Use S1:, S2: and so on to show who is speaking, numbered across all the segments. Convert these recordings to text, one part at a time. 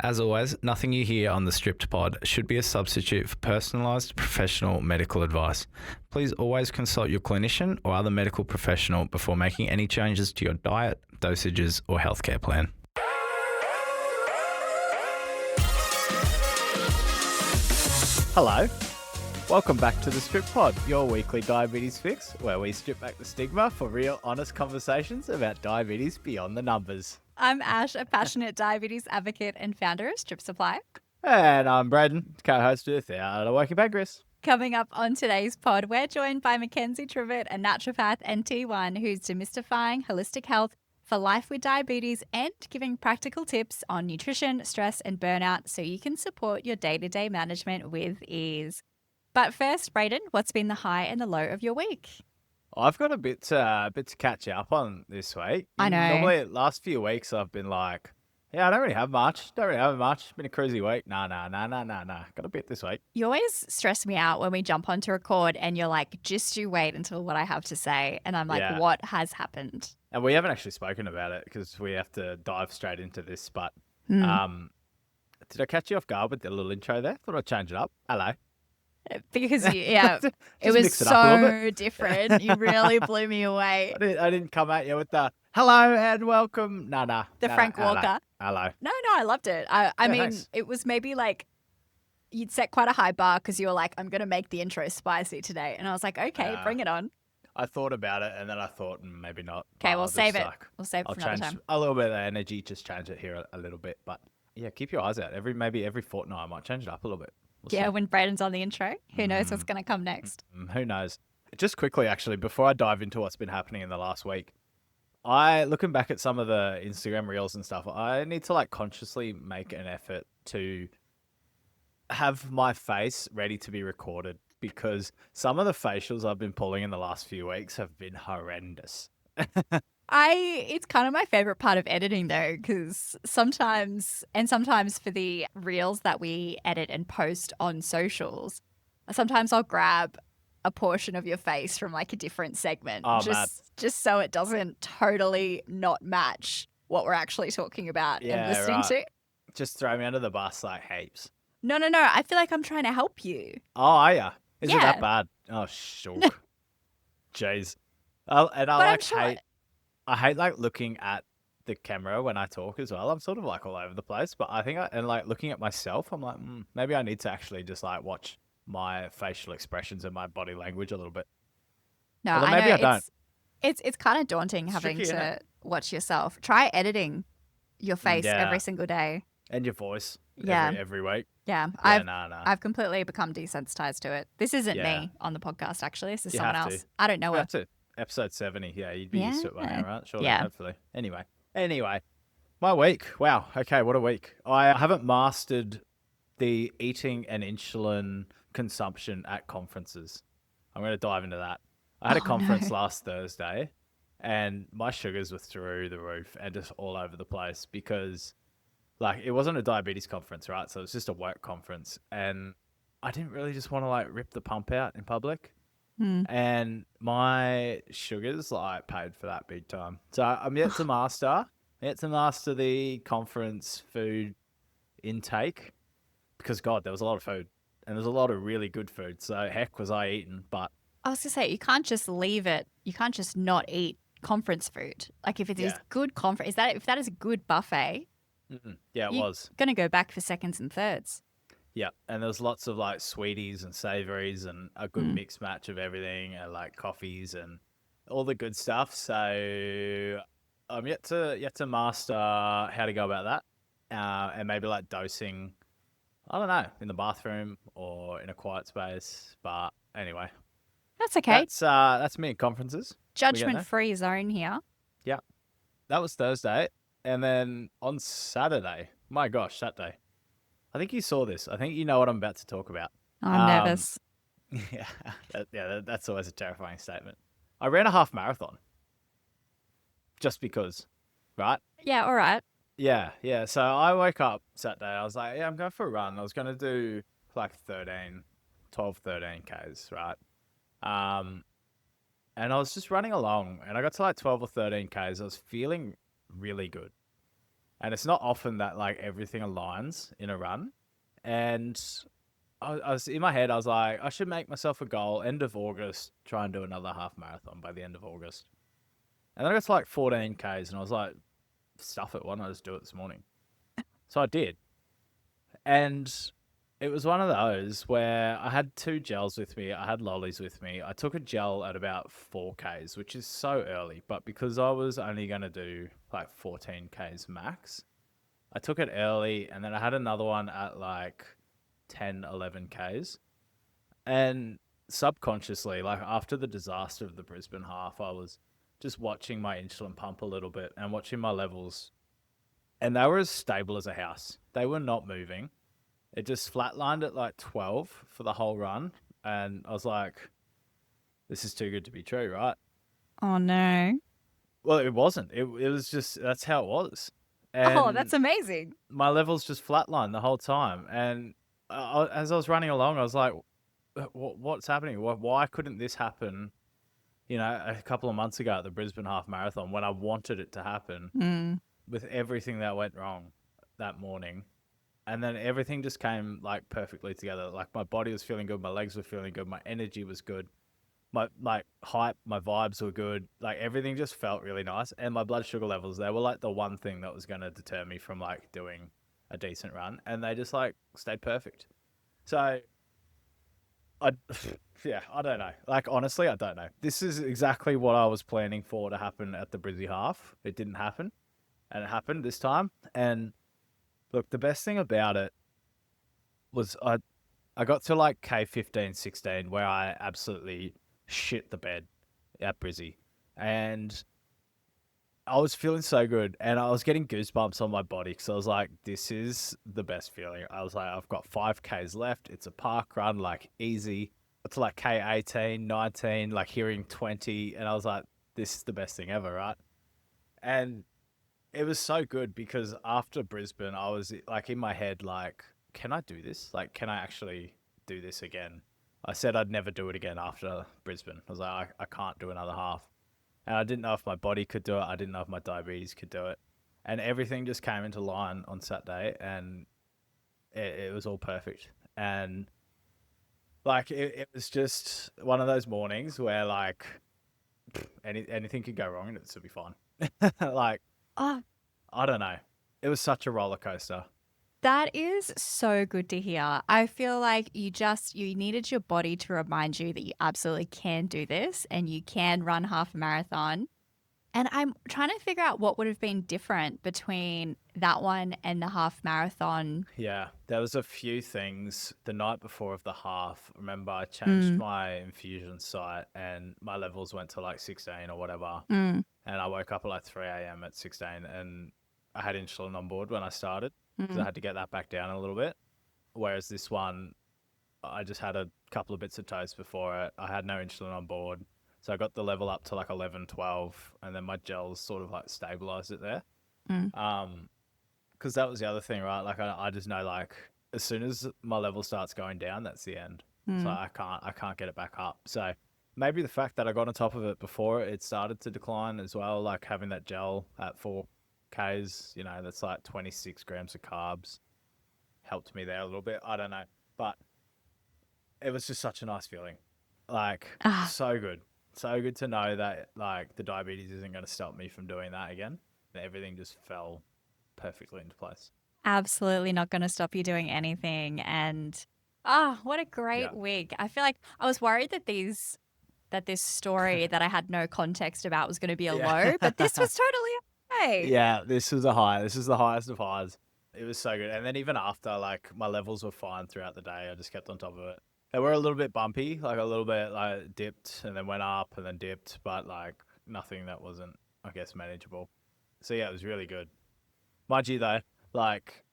S1: As always, nothing you hear on the Stripped Pod should be a substitute for personalised professional medical advice. Please always consult your clinician or other medical professional before making any changes to your diet, dosages, or healthcare plan.
S2: Hello. Welcome back to the Strip Pod, your weekly diabetes fix, where we strip back the stigma for real, honest conversations about diabetes beyond the numbers.
S3: I'm Ash, a passionate diabetes advocate and founder of Strip Supply.
S2: And I'm Braden, co-host without a working pancreas.
S3: Coming up on today's pod, we're joined by Mackenzie Trivett, a naturopath and T1 who's demystifying holistic health for life with diabetes and giving practical tips on nutrition, stress, and burnout so you can support your day-to-day management with ease. But first, Braden, what's been the high and the low of your week?
S2: I've got a bit to catch up on this week.
S3: I know.
S2: Normally, last few weeks, I've been like, I don't really have much. Been a crazy week. Nah. Got a bit this week.
S3: You always stress me out when we jump on to record and you're like, just you wait until what I have to say. And I'm like,
S2: Yeah.
S3: What has happened?
S2: And we haven't actually spoken about it because we have to dive straight into this. But did I catch you off guard with the little intro there? Thought I'd change it up. Hello.
S3: Because it was
S2: mix it up a little
S3: so different. You really blew me away.
S2: I didn't come at you with the hello and welcome. Nah.
S3: The Frank Walker.
S2: Hello.
S3: No, I loved it. I mean,
S2: thanks.
S3: it was maybe like you'd set quite a high bar because you were like, I'm going to make the intro spicy today. And I was like, okay, bring it on.
S2: I thought about it and then I thought maybe not.
S3: Okay,
S2: I'll
S3: we'll save
S2: just,
S3: it. We'll save it
S2: I'll
S3: for another
S2: change
S3: time.
S2: a little bit of the energy, just change it here a little bit. But yeah, keep your eyes out. Maybe every fortnight I might change it up a little bit. We'll
S3: Yeah,
S2: see.
S3: when Braden's on the intro, who knows what's going to come next.
S2: Who knows? Just quickly, actually, before I dive into what's been happening in the last week, looking back at some of the Instagram reels and stuff, I need to consciously make an effort to have my face ready to be recorded because some of the facials I've been pulling in the last few weeks have been horrendous.
S3: It's kind of my favorite part of editing though, because sometimes for the reels that we edit and post on socials, sometimes I'll grab a portion of your face from a different segment, just so it doesn't totally not match what we're actually talking about and listening to.
S2: Just throw me under the bus heaps.
S3: No. I feel like I'm trying to help you.
S2: Oh, are ya? Is it
S3: Yeah.
S2: that bad? Oh, sure. Jeez. I hate looking at the camera when I talk as well. I'm sort of all over the place, but I think looking at myself, I'm like, maybe I need to actually just watch my facial expressions and my body language a little bit.
S3: No,
S2: Although
S3: I
S2: maybe
S3: know
S2: I don't.
S3: it's kind of daunting having
S2: tricky, isn't
S3: to watch yourself. Try editing your face
S2: Yeah.
S3: every single day.
S2: And your voice
S3: Yeah.
S2: every week.
S3: Yeah,
S2: Nah.
S3: I've completely become desensitized to it. This isn't
S2: Yeah.
S3: me on the podcast, actually. This is
S2: You
S3: someone
S2: have
S3: else.
S2: to.
S3: I don't know
S2: We
S3: it.
S2: have to. Episode 70. Yeah, you'd be used to it by now,
S3: Yeah.
S2: right? Surely,
S3: Yeah.
S2: hopefully. Anyway, my week. Wow. Okay, what a week. I haven't mastered the eating and insulin consumption at conferences. I'm going to dive into that. I had a conference last Thursday and my sugars were through the roof and just all over the place because it wasn't a diabetes conference, right? So it was just a work conference and I didn't really just want to rip the pump out in public. And my sugars paid for that big time. So I'm yet to master the conference food intake because God, there was a lot of food and there's a lot of really good food. So heck was I eating, but
S3: I was going to say, you can't just leave it. You can't just not eat conference food. If it is good conference, if that is a good buffet,
S2: yeah, it
S3: you're
S2: was.
S3: going to go back for seconds and thirds.
S2: Yeah, and there was lots of sweeties and savories and a good mixed match of everything and coffees and all the good stuff. So I'm yet to master how to go about that, and maybe dosing. I don't know, in the bathroom or in a quiet space. But anyway,
S3: That's okay.
S2: that's me at conferences.
S3: Judgment-free zone here.
S2: Yeah, that was Thursday, and then on Saturday. My gosh, that day. I think you saw this. I think you know what I'm about to talk about.
S3: I'm nervous.
S2: Yeah, that's always a terrifying statement. I ran a half marathon just because, right?
S3: Yeah, all right.
S2: Yeah. So I woke up Saturday. I was like, I'm going for a run. I was going to do 13 Ks, right? And I was just running along and I got to 12 or 13 Ks. I was feeling really good. And it's not often that like everything aligns in a run. And I was in my head, I was like, I should make myself a goal, end of August, try and do another half marathon by the end of August. And then I got to like 14 Ks and I was like, stuff it, why not just do it this morning? So I did. And it was one of those where I had 2 gels with me. I had lollies with me. I took a gel at about 4 Ks, which is so early. But because I was only going to do like 14 Ks max, I took it early. And then I had another one at like 10, 11 Ks. And subconsciously, like after the disaster of the Brisbane half, I was just watching my insulin pump a little bit and watching my levels. And they were as stable as a house. They were not moving. It just flatlined at like 12 for the whole run. And I was like, this is too good to be true, right?
S3: Oh, no.
S2: Well, it wasn't. It was just, that's how it was.
S3: Oh,
S2: And
S3: that's amazing.
S2: my levels just flatlined the whole time. And as I was running along, I was like, what's happening? Why couldn't this happen, a couple of months ago at the Brisbane Half Marathon when I wanted it to happen with everything that went wrong that morning? And then everything just came like perfectly together. Like my body was feeling good, my legs were feeling good, my energy was good, my hype, my vibes were good. Like everything just felt really nice. And my blood sugar levels, they were like the one thing that was going to deter me from like doing a decent run. And they just like stayed perfect. So I don't know. Like honestly, I don't know. This is exactly what I was planning for to happen at the Brizzy half. It didn't happen, and it happened this time. And look, the best thing about it was I got to like K15, 16 where I absolutely shit the bed at Brizzy. And I was feeling so good and I was getting goosebumps on my body because I was like, this is the best feeling. I was like, I've got 5Ks left. It's a park run, like easy. It's like K18, 19, like hearing 20. And I was like, this is the best thing ever, right? And it was so good because after Brisbane, I was like in my head, like, can I do this? Like, can I actually do this again? I said I'd never do it again after Brisbane. I was like, I can't do another half. And I didn't know if my body could do it. I didn't know if my diabetes could do it. And everything just came into line on Saturday and it was all perfect. And like, it was just one of those mornings where like anything could go wrong and it would be fine. Like,
S3: Oh,
S2: I don't know. It was such a roller coaster.
S3: that is so good to hear. I feel like you needed your body to remind you that you absolutely can do this and you can run half a marathon. And I'm trying to figure out what would have been different between that one and the half marathon.
S2: Yeah, there was a few things the night before of the half. Remember, I changed my infusion site and my levels went to like 16 or whatever.
S3: Mm,
S2: And I woke up at like 3 a.m. at 16 and I had insulin on board when I started. So I had to get that back down a little bit. Whereas this one, I just had a couple of bits of toast before it. I had no insulin on board. So I got the level up to like 11, 12, and then my gels sort of like stabilized it there. Because that was the other thing, right? Like I just know like as soon as my level starts going down, that's the end. So I can't get it back up. So maybe the fact that I got on top of it before it started to decline as well, like having that gel at 4Ks, that's like 26 grams of carbs, helped me there a little bit. I don't know, but it was just such a nice feeling. Like so good to know that like the diabetes isn't going to stop me from doing that again. Everything just fell perfectly into place.
S3: absolutely not going to stop you doing anything. And what a great week. I feel like I was worried that this story that I had no context about was going to be a low, but this was totally okay.
S2: Yeah, this was a high. This is the highest of highs. It was so good. And then even after, like, my levels were fine throughout the day. I just kept on top of it. They were a little bit bumpy, like a little bit like dipped and then went up and then dipped, but like nothing that wasn't, I guess, manageable. So yeah, it was really good. Mind you though, like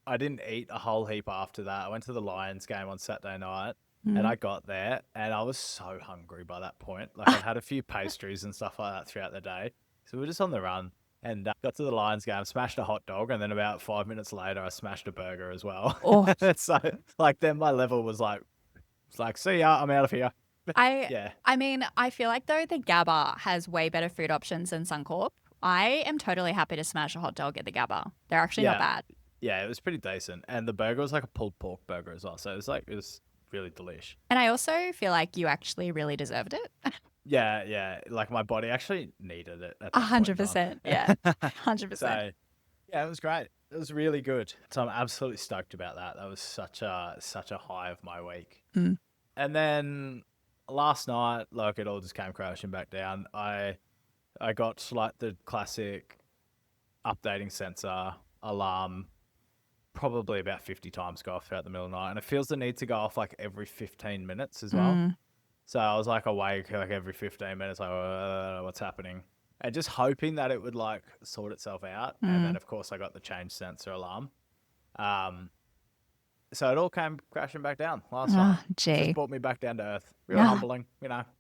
S2: I didn't eat a whole heap after that. I went to the Lions game on Saturday night and I got there and I was so hungry by that point. Like I'd had a few pastries and stuff like that throughout the day. So we were just on the run and got to the Lions game, smashed a hot dog, and then about 5 minutes later, I smashed a burger as well.
S3: Oh.
S2: So like then my level was like, it's like, see ya, I'm out of here.
S3: I mean, I feel like though the GABA has way better food options than Suncorp. I am totally happy to smash a hot dog at the Gabba. They're actually not bad.
S2: Yeah, it was pretty decent. And the burger was like a pulled pork burger as well. So it was really delish.
S3: And I also feel like you actually really deserved it.
S2: Yeah. Like my body actually needed it at that point in
S3: 100%.
S2: time.
S3: Yeah. 100%.
S2: So yeah, it was great. It was really good. So I'm absolutely stoked about that. That was such a high of my week.
S3: Mm.
S2: And then last night, like it all just came crashing back down. I got like the classic updating sensor alarm probably about 50 times go off throughout the middle of the night. And it feels the need to go off like every 15 minutes as well. So I was like awake like every 15 minutes, like, what's happening? And just hoping that it would like sort itself out. And then of course I got the change sensor alarm. So it all came crashing back down last night.
S3: Gee.
S2: Just brought me back down to earth. Real humbling,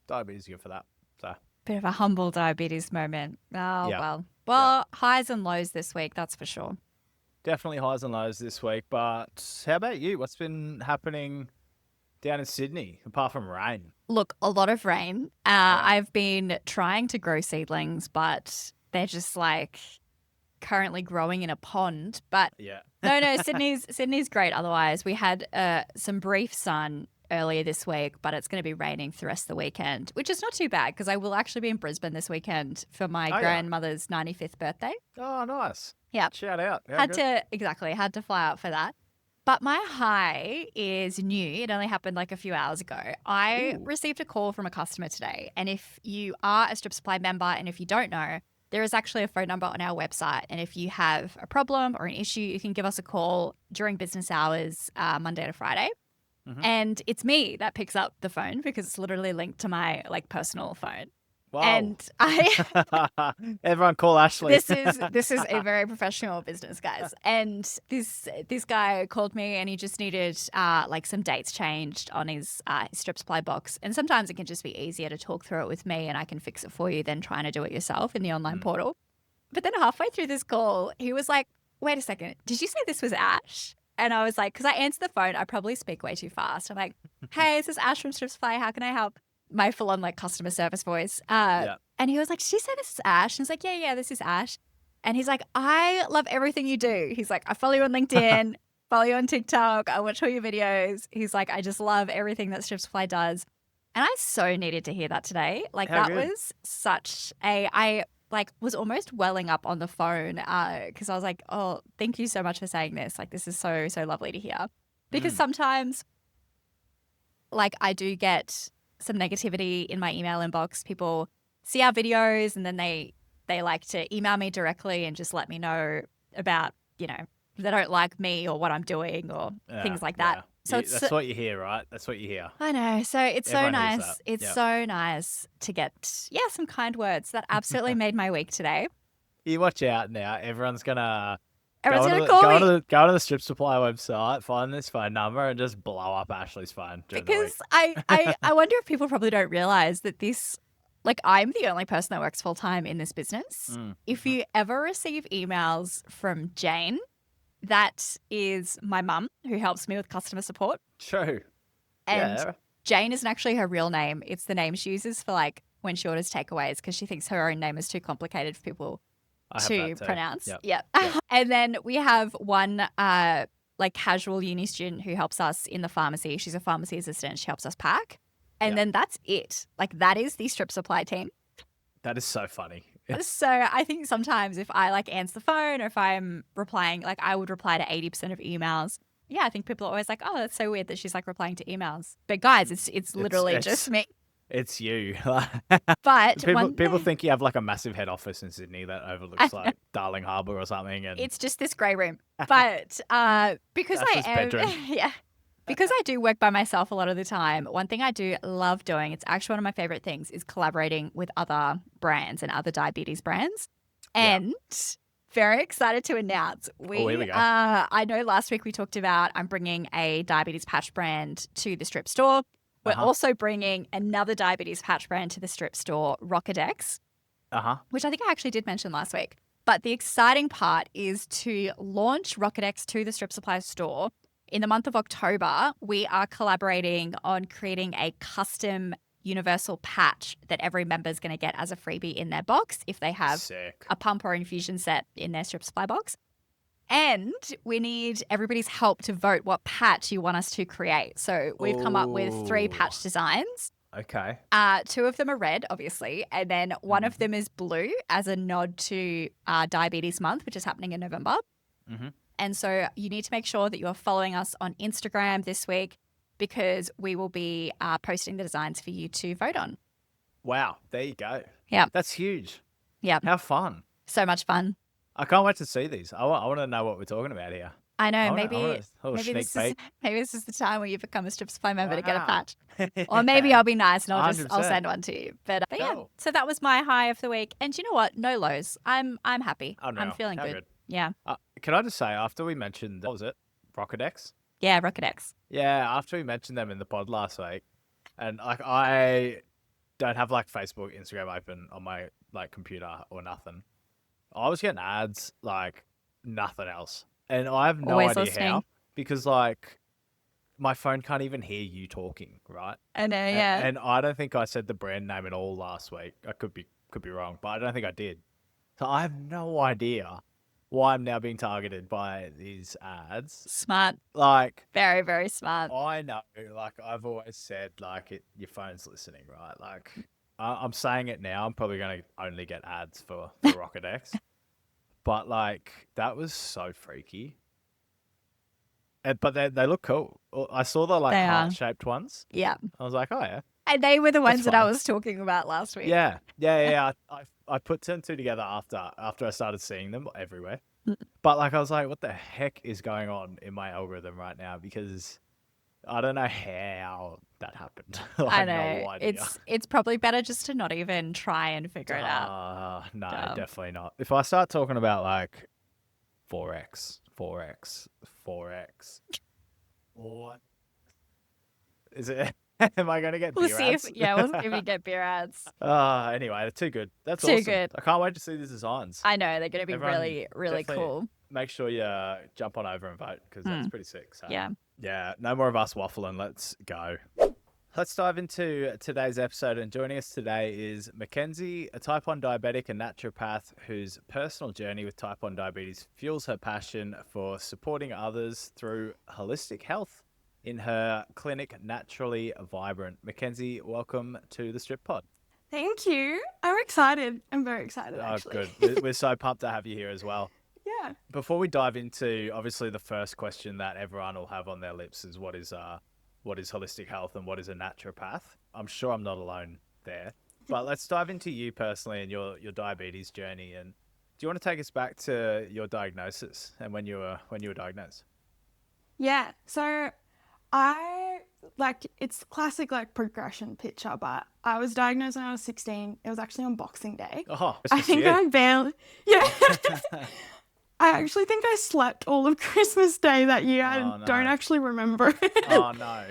S2: diabetes good for that. So
S3: Bit of a humble diabetes moment. Oh,
S2: Yeah.
S3: Well, highs and lows this week, that's for sure.
S2: definitely highs and lows this week. But how about you? What's been happening down in Sydney apart from rain?
S3: Look, a lot of rain. I've been trying to grow seedlings, but they're just like currently growing in a pond. But
S2: Yeah.
S3: no, Sydney's great. Otherwise, we had some brief sun earlier this week, but it's going to be raining for the rest of the weekend, which is not too bad because I will actually be in Brisbane this weekend for my
S2: yeah.
S3: grandmother's 95th birthday.
S2: Oh, nice.
S3: Yeah.
S2: Shout out. How
S3: Had
S2: good.
S3: to fly out for that. But my high is new. It only happened like a few hours ago. I received a call from a customer today. And if you are a Strip Supply member and if you don't know, there is actually a phone number on our website. And if you have a problem or an issue, you can give us a call during business hours, Monday to Friday.
S2: Mhm.
S3: And it's me that picks up the phone because it's literally linked to my like personal phone.
S2: Wow.
S3: And I
S2: Everyone call Ashley.
S3: this is a very professional business, guys. And this guy called me and he just needed like some dates changed on his Strip Supply box. And sometimes it can just be easier to talk through it with me and I can fix it for you than trying to do it yourself in the online portal. But then halfway through this call, he was like, "Wait a second, did you say this was Ash?" And I was like, because I answered the phone, I probably speak way too fast. I'm like, "Hey, this is Ash from Strip Supply. How can I help?" My full-on like customer service voice. And he was like, "Did you say this is Ash?" And I was like, yeah, this is Ash. And he's like, "I love everything you do." He's like, "I follow you on LinkedIn, follow you on TikTok. I watch all your videos." He's like, "I just love everything that Strip Supply does." And I so needed to hear that today. Like
S2: How
S3: that
S2: good.
S3: was such I like was almost welling up on the phone because I was like, "Oh, thank you so much for saying this. Like this is so lovely to hear." Because sometimes like I do get some negativity in my email inbox. People see our videos and then they like to email me directly and just let me know about, they don't like me or what I'm doing or things like that.
S2: Yeah.
S3: So it's
S2: That's what you hear, right? That's what you hear.
S3: I know. So it's
S2: Everyone
S3: so
S2: hears
S3: nice.
S2: that.
S3: It's
S2: Yep.
S3: so nice to get some kind words. That absolutely made my week today.
S2: You watch out now. Everyone's gonna
S3: Everyone's
S2: go
S3: gonna
S2: to
S3: call me.
S2: go to the Strip Supply website, find this phone number, and just blow up Ashley's phone during the week.
S3: Because I wonder if people probably don't realize that this, like, I'm the only person that works full time in this business. If you ever receive emails from Jane, that is my mum who helps me with customer support.
S2: True.
S3: And
S2: Yeah.
S3: Jane isn't actually her real name. It's the name she uses for like when she orders takeaways because she thinks her own name is too complicated for people
S2: I have
S3: to
S2: that too.
S3: pronounce.
S2: Yep.
S3: Yeah.
S2: Yep.
S3: And then we have one like casual uni student who helps us in the pharmacy. She's a pharmacy assistant. She helps us pack. And
S2: Yep.
S3: then that's it. Like that is the Strip Supply team.
S2: That is so funny.
S3: So I think sometimes if I like answer the phone or if I'm replying, like I would reply to 80% of emails. Yeah, I think people are always like, "Oh, that's so weird that she's like replying to emails." But guys, it's literally just me.
S2: It's you.
S3: But
S2: people think you have like a massive head office in Sydney that overlooks like Darling Harbour or something. And
S3: it's just this grey room. But because I
S2: Ashley's
S3: am,
S2: bedroom.
S3: yeah, because I do work by myself a lot of the time, one thing I do love doing, it's actually one of my favorite things, is collaborating with other brands and other diabetes brands.
S2: Yeah.
S3: And very excited to announce
S2: here we go.
S3: I know last week we talked about I'm bringing a diabetes patch brand to the Strip store. We're also bringing another diabetes patch brand to the Strip store, Rockadex, which I think I actually did mention last week. But the exciting part is to launch Rockadex to the Strip Supply store. In the month of October, we are collaborating on creating a custom universal patch that every member is going to get as a freebie in their box if they have
S2: Sick.
S3: a pump or infusion set in their strip supply box. And we need everybody's help to vote what patch you want us to create. So we've come up with 3 patch designs.
S2: Okay.
S3: 2 of them are red, obviously, and then one of them is blue as a nod to Diabetes Month, which is happening in November.
S2: Mhm.
S3: And so you need to make sure that you are following us on Instagram this week because we will be posting the designs for you to vote on.
S2: Wow. There you go.
S3: Yeah.
S2: That's huge.
S3: Yeah.
S2: How fun.
S3: So much fun.
S2: I can't wait to see these. I want to know what we're talking about here.
S3: I know.
S2: I wanna-
S3: Maybe
S2: I want a little sneak peek.
S3: maybe this is the time where you become a strip supply member to get a
S2: Wow.
S3: patch. Or maybe I'll be nice and I'll
S2: 100%.
S3: send one to you. But yeah,
S2: Cool.
S3: so that was my high of the week. And you know what? No lows. I'm happy.
S2: Unreal.
S3: I'm feeling
S2: How
S3: good. Yeah.
S2: Can I just say, after we mentioned, what was it? Rockedex?
S3: Yeah, Rocket X.
S2: Yeah, after we mentioned them in the pod last week, and like I don't have like Facebook, Instagram open on my like computer or nothing. I was getting ads like nothing else. And I have no
S3: Always
S2: idea
S3: listening.
S2: how. Because like my phone can't even hear you talking, right?
S3: I know,
S2: A-
S3: yeah.
S2: And I don't think I said the brand name at all last week. I could be wrong, but I don't think I did. So I have no idea why I'm now being targeted by these ads.
S3: Smart.
S2: Like
S3: Very, very smart.
S2: I know, like I've always said, like your phone's listening, right? Like I'm saying it now. I'm probably going to only get ads for Rockedex, but like that was so freaky. But they look cool. I saw the like
S3: They are.
S2: heart-shaped ones.
S3: Yeah.
S2: I was like, oh yeah,
S3: And they were the ones that I
S2: fine.
S3: was talking about last week.
S2: yeah. I put 2 and 2 together after I started seeing them everywhere. But like I was like, what the heck is going on in my algorithm right now? Because I don't know how that happened.
S3: I
S2: have
S3: know.
S2: no idea.
S3: It's probably better just to not even try and figure it out.
S2: No,
S3: Dumb.
S2: definitely not. If I start talking about like 4x, what is it? Am I going to get
S3: We'll
S2: beer
S3: see
S2: ads?
S3: we'll see if you get beer ads.
S2: Anyway, they're too good. That's
S3: Too
S2: awesome.
S3: good.
S2: I can't wait to see the designs.
S3: I know they're going to be
S2: Everyone
S3: really, really
S2: definitely
S3: cool.
S2: Make sure you jump on over and vote because that's pretty sick. So,
S3: Yeah.
S2: yeah, no more of us waffling. Let's go. Let's dive into today's episode. And joining us today is Mackenzie, a type 1 diabetic and naturopath whose personal journey with type 1 diabetes fuels her passion for supporting others through holistic health in her clinic, Naturally Vibrant. Mackenzie, welcome to the Strip Pod.
S4: Thank you. I'm excited. I'm very excited,
S2: Oh,
S4: actually.
S2: good. We're so pumped to have you here as well.
S4: Yeah.
S2: Before we dive into, obviously, the first question that everyone will have on their lips is what is holistic health and what is a naturopath? I'm sure I'm not alone there. But let's dive into you personally and your diabetes journey. And do you want to take us back to your diagnosis and when you were diagnosed?
S4: Yeah. So it's classic progression picture, but I was diagnosed when I was 16. It was actually on Boxing Day.
S2: Oh,
S4: I think I barely, yeah. I actually think I slept all of Christmas Day that year. I
S2: Oh, no.
S4: don't actually remember it.
S2: Oh no.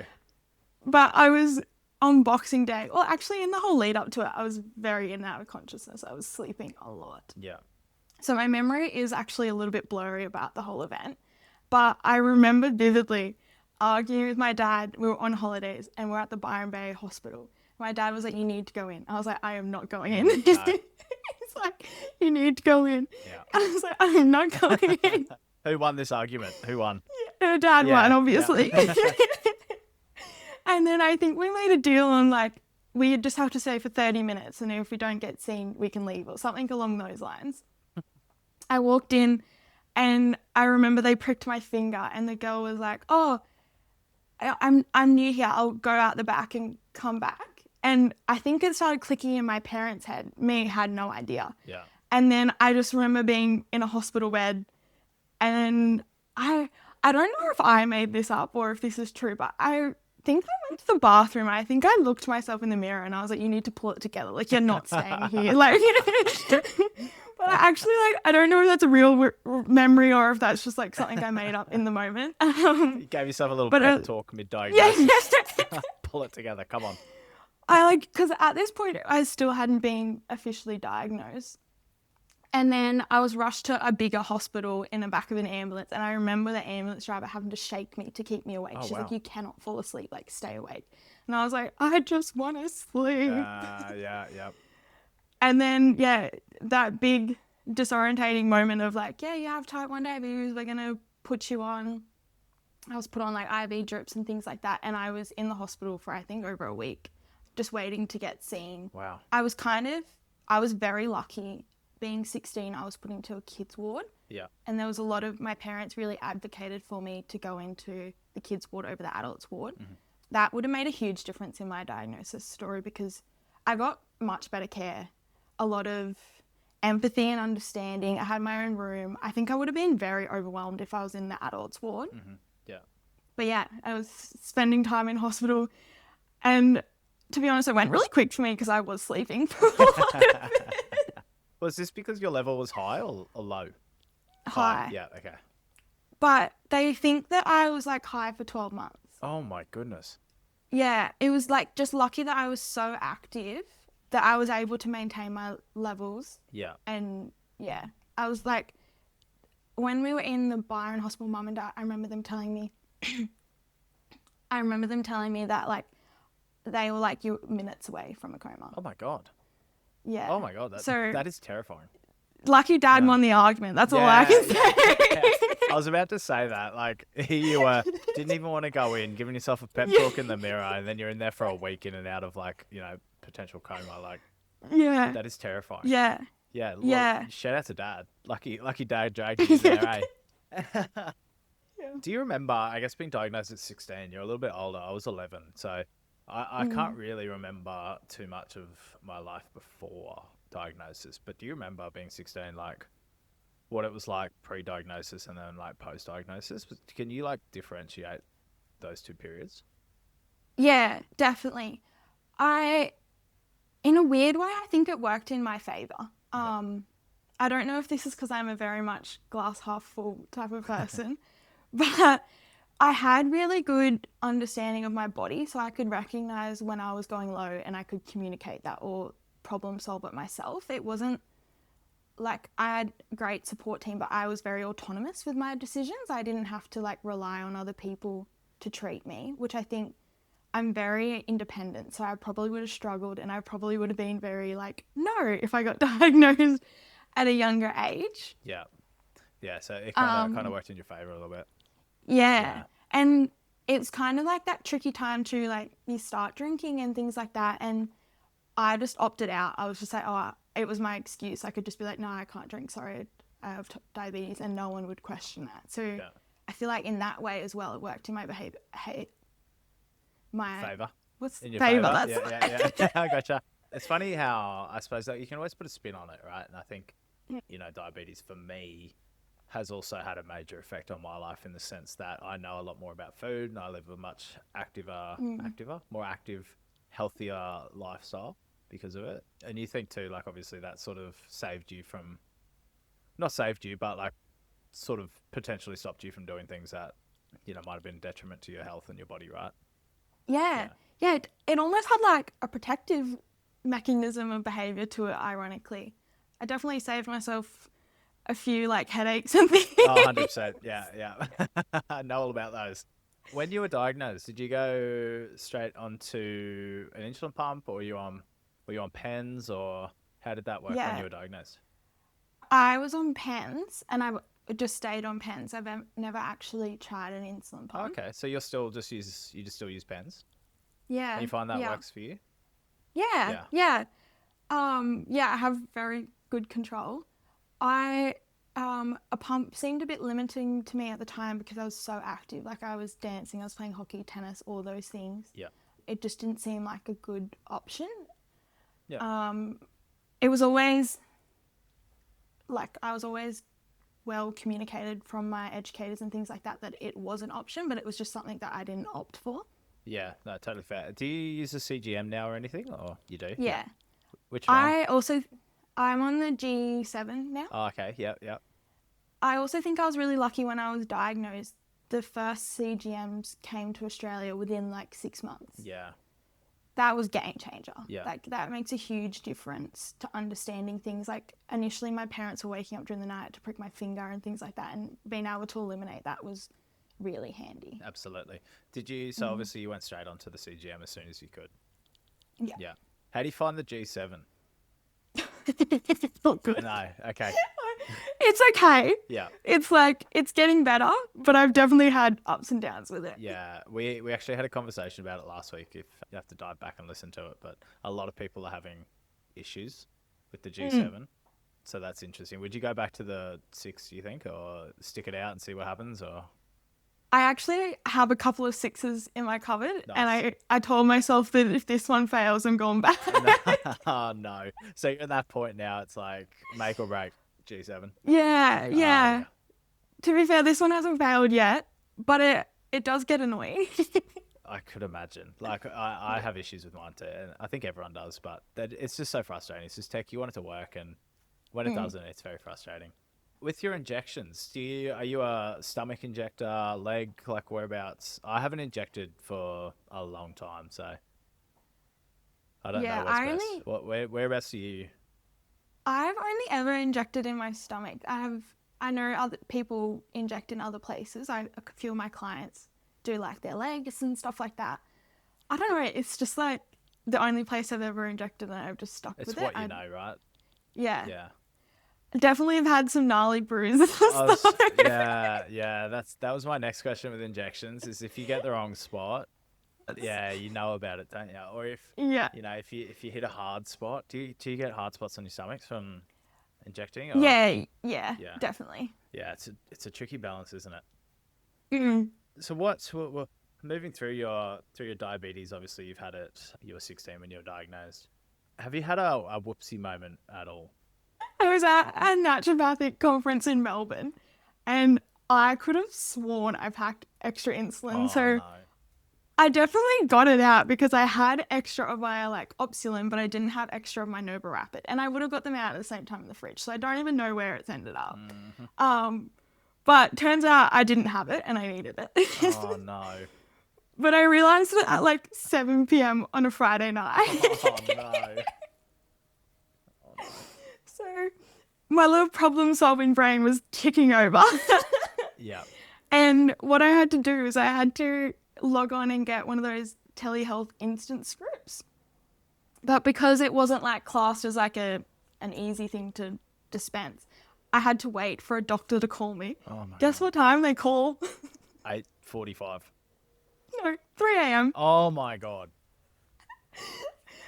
S4: But I was on Boxing Day. Well, actually, in the whole lead up to it, I was very in and out of consciousness. I was sleeping a lot.
S2: Yeah.
S4: So my memory is actually a little bit blurry about the whole event. But I remember vividly arguing with my dad. We were on holidays and we're at the Byron Bay Hospital. My dad was like, you need to go in. I was like, I am not going in. He's like, you need to go in.
S2: Yeah.
S4: I was like, I'm not going in.
S2: Who won this argument? Who won?
S4: Her dad
S2: Yeah,
S4: won,
S2: yeah.
S4: obviously. And then I think we made a deal on we just have to stay for 30 minutes and if we don't get seen, we can leave or something along those lines. I walked in and I remember they pricked my finger and the girl was like, oh, I'm new here. I'll go out the back and come back. And I think it started clicking in my parents' head. Me had no idea.
S2: Yeah.
S4: And then I just remember being in a hospital bed and I don't know if I made this up or if this is true, but I think I went to the bathroom. I think I looked myself in the mirror and I was like, you need to pull it together. Like, you're not staying here. But I actually, I don't know if that's a real memory or if that's just something I made up in the moment.
S2: You gave yourself a little
S4: But,
S2: pep talk mid-diagnosis.
S4: Yeah.
S2: Pull it together. Come on.
S4: Because at this point, I still hadn't been officially diagnosed. And then I was rushed to a bigger hospital in the back of an ambulance. And I remember the ambulance driver having to shake me to keep me awake.
S2: Oh,
S4: She's
S2: wow.
S4: like, you cannot fall asleep, like stay awake. And I was like, I just want to sleep.
S2: Yeah.
S4: And then, yeah, that big disorientating moment of like, yeah, you have type 1 diabetes. We're going to put you on. I was put on like IV drips and things like that. And I was in the hospital for, I think, over a week, just waiting to get seen.
S2: Wow.
S4: I was very lucky. Being 16, I was put into a kids ward.
S2: Yeah.
S4: And there was a lot of, my parents really advocated for me to go into the kids ward over the adults ward.
S2: Mm-hmm.
S4: That would have made a huge difference in my diagnosis story because I got much better care, a lot of empathy and understanding. I had my own room. I think I would have been very overwhelmed if I was in the adults ward.
S2: Mm-hmm. Yeah.
S4: But yeah, I was spending time in hospital, and to be honest, it went really quick for me because I was sleeping for a lot of it.
S2: Was this because your level was high or low?
S4: High.
S2: Yeah, okay.
S4: But they think that I was like high for 12 months.
S2: Oh my goodness.
S4: Yeah, it was like just lucky that I was so active that I was able to maintain my levels.
S2: Yeah.
S4: And yeah, I was like, when we were in the Byron Hospital, Mum and Dad, I remember them telling me that like they were like, you're minutes away from a coma.
S2: Oh my God.
S4: Yeah.
S2: Oh my God. That is terrifying.
S4: Lucky Dad won the argument. That's all I can say.
S2: I was about to say that. Like, here you were, didn't even want to go in, giving yourself a pep talk in the mirror, and then you're in there for a week in and out of, like, you know, potential coma. Like,
S4: Yeah.
S2: that is terrifying.
S4: Yeah.
S2: Yeah.
S4: Yeah.
S2: Shout out to Dad. Lucky Dad dragged you in there, eh? Do you remember, I guess, being diagnosed at 16? You're a little bit older. I was 11. So I can't really remember too much of my life before diagnosis. But do you remember being 16, like, what it was like pre-diagnosis and then, like, post-diagnosis? Can you, like, differentiate those two periods?
S4: Yeah, definitely. In a weird way, I think it worked in my favor. I don't know if this is because I'm a very much glass half full type of person, but I had really good understanding of my body, so I could recognize when I was going low and I could communicate that or problem solve it myself. It wasn't like I had a great support team, but I was very autonomous with my decisions. I didn't have to like rely on other people to treat me, which I think I'm very independent. So I probably would have struggled, and I probably would have been very like, no, if I got diagnosed at a younger age.
S2: Yeah. Yeah, so it kind of worked in your favor a little bit.
S4: Yeah. And it's kind of like that tricky time to like you start drinking and things like that. And I just opted out. I was just like, oh, it was my excuse. I could just be like, no, I can't drink. Sorry, I have diabetes, and no one would question that. So I feel like in that way as well, it worked in my behavior. My
S2: favor.
S4: What's
S2: in your
S4: favor?
S2: favor?
S4: That's
S2: Yeah. I gotcha. It's funny how I suppose that you can always put a spin on it, right? And I think, you know, diabetes for me has also had a major effect on my life in the sense that I know a lot more about food and I live a much more active, healthier lifestyle because of it. And you think too, like obviously that sort of saved you from, not saved you, but like sort of potentially stopped you from doing things that, you know, might have been a detriment to your health and your body, right?
S4: Yeah. It almost had like a protective mechanism of behavior to it, ironically. I definitely saved myself a few like headaches and things.
S2: Oh, 100%. Yeah. I know all about those. When you were diagnosed, did you go straight onto an insulin pump, or were you on pens, or how did that work when you were diagnosed?
S4: I was on pens, and I just stayed on pens. I've never actually tried an insulin pump.
S2: Okay, so you still use pens?
S4: Yeah.
S2: And you find that works for you?
S4: Yeah. I have very good control. A pump seemed a bit limiting to me at the time because I was so active. Like I was dancing, I was playing hockey, tennis, all those things.
S2: Yeah.
S4: It just didn't seem like a good option.
S2: Yeah.
S4: It was always like I was always well communicated from my educators and things like that it was an option, but it was just something that I didn't opt for.
S2: Yeah, no, totally fair. Do you use a CGM now or anything, or you do?
S4: Yeah.
S2: Which one?
S4: I'm on the G7 now.
S2: Oh, okay. Yeah.
S4: I also think I was really lucky when I was diagnosed. The first CGMs came to Australia within like 6 months.
S2: Yeah.
S4: that was game changer.
S2: Yeah.
S4: Like that makes a huge difference to understanding things. Like initially my parents were waking up during the night to prick my finger and things like that, and being able to eliminate that was really handy.
S2: Absolutely. Did you, so obviously you went straight onto the CGM as soon as you could.
S4: Yeah.
S2: Yeah. How do you find the G7?
S4: It's not good.
S2: No. Okay.
S4: It's okay.
S2: Yeah.
S4: It's like, it's getting better, but I've definitely had ups and downs with it.
S2: Yeah. We actually had a conversation about it last week. If you have to dive back and listen to it, but a lot of people are having issues with the G7. So that's interesting. Would you go back to the 6, do you think, or stick it out and see what happens, or?
S4: I actually have a couple of 6s in my cupboard,
S2: Nice.
S4: and I told myself that if this one fails, I'm going back.
S2: Oh, no. So you're at that point now, it's like make or break G7.
S4: Yeah.
S2: yeah.
S4: To be fair, this one hasn't failed yet, but it does get annoying.
S2: I could imagine. Like, I have issues with mine too, and I think everyone does, but it's just so frustrating. It's just tech. You want it to work, and when it doesn't, it's very frustrating. With your injections, are you a stomach injector, leg, like whereabouts? I haven't injected for a long time, so I don't know what's best. Whereabouts do you?
S4: I've only ever injected in my stomach. I know other people inject in other places. A few of my clients do like their legs and stuff like that. I don't know. It's just like the only place I've ever injected, and I've just stuck with it.
S2: It's what you know, right?
S4: Yeah.
S2: Yeah.
S4: Definitely have had some gnarly bruises.
S2: Yeah. That was my next question with injections. Is if you get the wrong spot, yeah, you know about it, don't you? Or if if you hit a hard spot, do you get hard spots on your stomach from injecting? Or?
S4: Yeah, definitely.
S2: Yeah, it's a tricky balance, isn't it?
S4: Mm.
S2: So we're moving through your diabetes. Obviously, you've had it. You were 16 when you were diagnosed. Have you had a whoopsie moment at all?
S4: I was at a naturopathic conference in Melbourne, and I could have sworn I packed extra insulin.
S2: No.
S4: I definitely got it out because I had extra of my Opsulin, but I didn't have extra of my Novorapid, and I would have got them out at the same time in the fridge. So I don't even know where it's ended up. But turns out I didn't have it, and I needed it.
S2: Oh no.
S4: But I realized it at 7 p.m. on a Friday night.
S2: Oh no.
S4: So my little problem-solving brain was ticking over.
S2: Yeah.
S4: And what I had to do is I had to log on and get one of those telehealth instant scripts. But because it wasn't classed as an easy thing to dispense, I had to wait for a doctor to call me.
S2: Oh my
S4: Guess what time they call?
S2: 8:45.
S4: No, 3 a.m.
S2: Oh my god.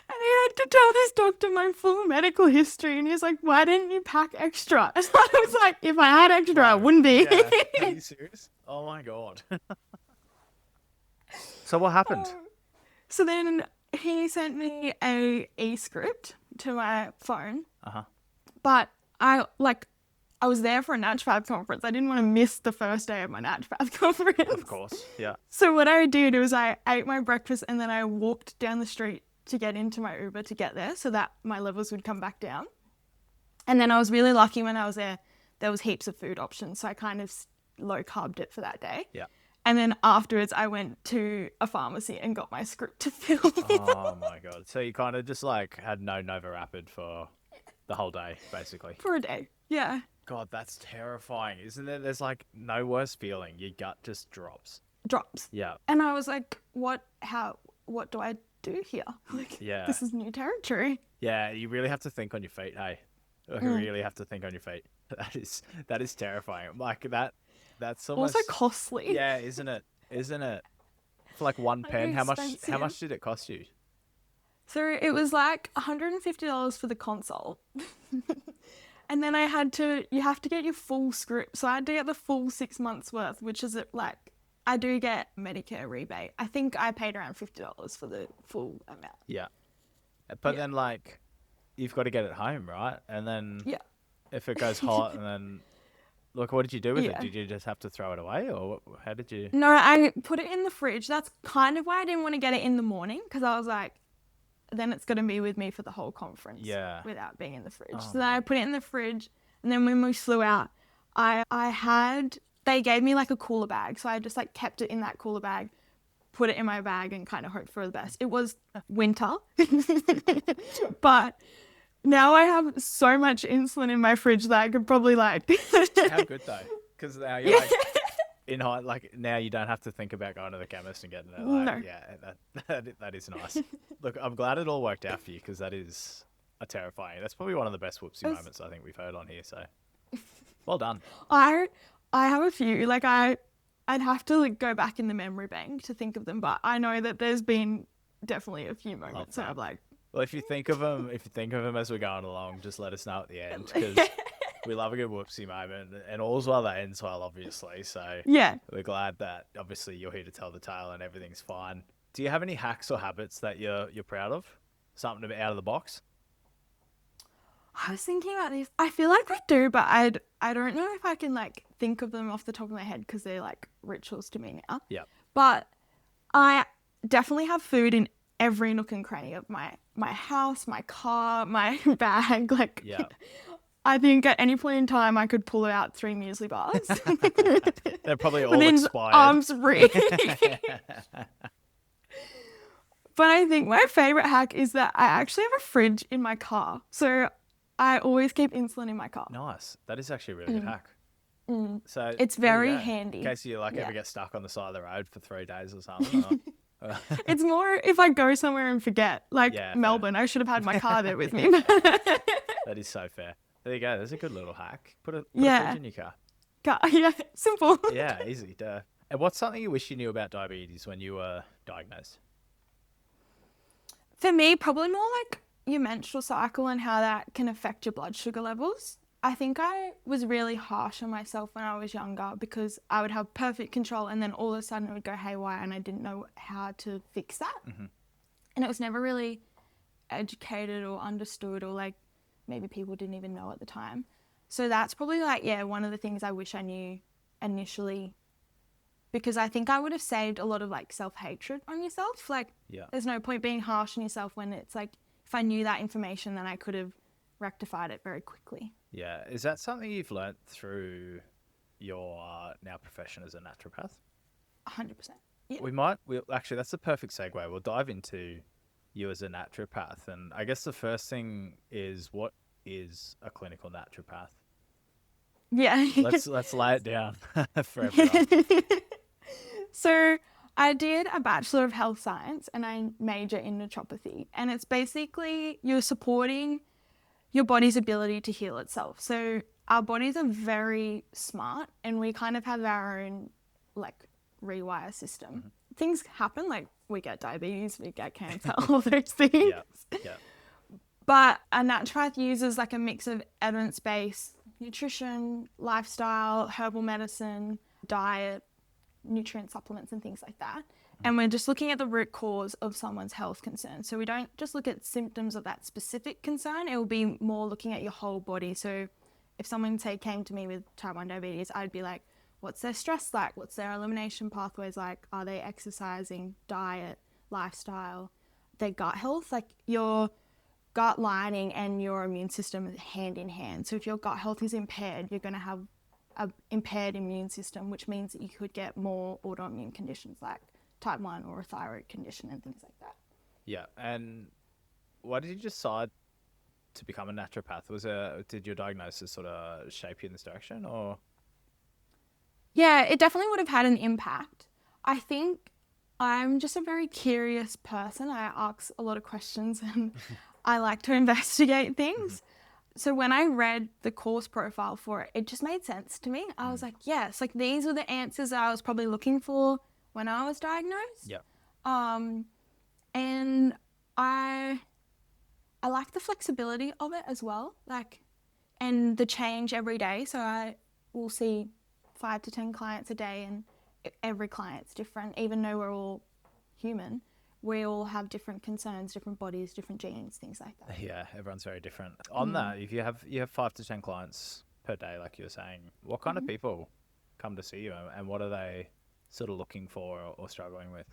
S4: And I had to tell this doctor my full medical history, and he was like, "Why didn't you pack extra?" And I was like, "If I had extra, I wouldn't be."
S2: Yeah. Are you serious? Oh my god. So what happened?
S4: So then he sent me a e-script to my phone. But I was there for a naturopath conference. I didn't want to miss the first day of my naturopath conference.
S2: Of course. Yeah.
S4: So what I did was I ate my breakfast, and then I walked down the street to get into my Uber to get there so that my levels would come back down. And then I was really lucky when I was there was heaps of food options. So I kind of low carbed it for that day.
S2: Yeah.
S4: And then afterwards I went to a pharmacy and got my script to fill.
S2: Oh my god. So you kind of just had no Novorapid for the whole day, basically.
S4: For a day. Yeah.
S2: God, that's terrifying, isn't there? There's no worse feeling. Your gut just drops.
S4: Yeah. And I was like, what do I do here?
S2: Yeah.
S4: This is new territory.
S2: Yeah, you really have to think on your feet, hey? You really have to think on your feet. That is terrifying. That's almost
S4: also costly.
S2: Yeah, isn't it? For one pen, how much did it cost you?
S4: So it was $150 for the consult. And then you have to get your full script. So I had to get the full 6 months worth, which is I do get Medicare rebate. I think I paid around $50 for the full amount.
S2: Yeah. But then you've got to get it home, right? And then if it goes hot and then what did you do with it? Did you just have to throw it away, or how did you?
S4: No, I put it in the fridge. That's kind of why I didn't want to get it in the morning, because I was like, then it's going to be with me for the whole conference.
S2: Yeah.
S4: Without being in the fridge.
S2: Oh.
S4: So then I put it in the fridge, and then when we flew out, they gave me a cooler bag. So I just kept it in that cooler bag, put it in my bag and kind of hope for the best. It was winter, but now I have so much insulin in my fridge that I could probably like.
S2: How good though? Because now you're like now you don't have to think about going to the chemist and getting it. Like,
S4: No.
S2: Yeah, that is nice. Look, I'm glad it all worked out for you because that is a terrifying. That's probably one of the best whoopsie moments I think we've heard on here. So, well done.
S4: I have a few. Like I'd have to like go back in the memory bank to think of them, but I know that there's been definitely a few moments where I'm like,
S2: Well, if you think of them as we're going along, just let us know at the end because we love a good whoopsie moment, and all's well that ends well, obviously. So
S4: yeah.
S2: we're glad that obviously you're here to tell the tale and everything's fine. Do you have any hacks or habits that you're proud of? Something out of the box?
S4: I was thinking about this. I feel like I do, but I don't know if I can like think of them off the top of my head because they're like rituals to me now.
S2: Yeah.
S4: But I definitely have food in every nook and cranny of my house, my car, my bag. Like,
S2: Yeah.
S4: I think at any point in time I could pull out 3 muesli bars.
S2: They're probably all
S4: Within
S2: expired.
S4: arm's reach. But I think my favorite hack is that I actually have a fridge in my car. So I always keep insulin in my car.
S2: Nice. That is actually a really good hack. So
S4: It's
S2: there you
S4: very
S2: go.
S4: handy.
S2: In case you ever
S4: Yeah.
S2: get stuck on the side of the road for 3 days or something.
S4: It's more if I go somewhere and forget, like
S2: Yeah, fair.
S4: Melbourne, I should have had my car there with me.
S2: That is so fair. There you go. There's a good little hack. Put a
S4: Yeah.
S2: fridge in your car.
S4: Yeah, simple.
S2: Yeah, easy. Duh. And what's something you wish you knew about diabetes when you were diagnosed?
S4: For me, probably more like your menstrual cycle and how that can affect your blood sugar levels. I think I was really harsh on myself when I was younger because I would have perfect control and then all of a sudden it would go haywire and I didn't know how to fix that. And it was never really educated or understood, or like maybe people didn't even know at the time. So that's probably like, yeah, one of the things I wish I knew initially, because I think I would have saved a lot of like self-hatred on yourself. Like,
S2: Yeah.
S4: there's no point being harsh on yourself when it's like, if I knew that information, then I could have rectified it very quickly.
S2: Yeah. Is that something you've learnt through your now profession as a naturopath?
S4: 100%. Yeah.
S2: We'll actually, that's the perfect segue. We'll dive into you as a naturopath. And I guess the first thing is, what is a clinical naturopath?
S4: Yeah.
S2: Let's lay it down for everyone.
S4: So I did a Bachelor of Health Science and I major in naturopathy. And it's basically you're supporting your body's ability to heal itself. So our bodies are very smart and we kind of have our own like rewire system. Things happen, like we get diabetes, we get cancer, all those things.
S2: Yeah. Yeah.
S4: But a naturopath uses like a mix of evidence-based nutrition, lifestyle, herbal medicine, diet, nutrient supplements and things like that. And we're just looking at the root cause of someone's health concern. So we don't just look at symptoms of that specific concern. It will be more looking at your whole body. So if someone, say, came to me with type 1 diabetes, I'd be like, what's their stress like? What's their elimination pathways like? Are they exercising, diet, lifestyle, their gut health? Like your gut lining and your immune system are hand in hand. So if your gut health is impaired, you're going to have an impaired immune system, which means that you could get more autoimmune conditions like type 1 or a thyroid condition and things like that.
S2: Yeah. And why did you decide to become a naturopath? Did your diagnosis sort of shape you in this direction, or?
S4: Yeah, it definitely would have had an impact. I think I'm just a very curious person. I ask a lot of questions and I like to investigate things. So when I read the course profile for it, it just made sense to me. I was like, yes, like these were the answers I was probably looking for when I was diagnosed.
S2: Yeah.
S4: And I like the flexibility of it as well, like, and the change every day. So I will see 5 to 10 clients a day and every client's different. Even though we're all human, we all have different concerns, different bodies, different genes, things like that.
S2: Yeah, everyone's very different. On that, if you have 5 to 10 clients per day, like you were saying, what kind of people come to see you, and what are they sort of looking for or struggling with?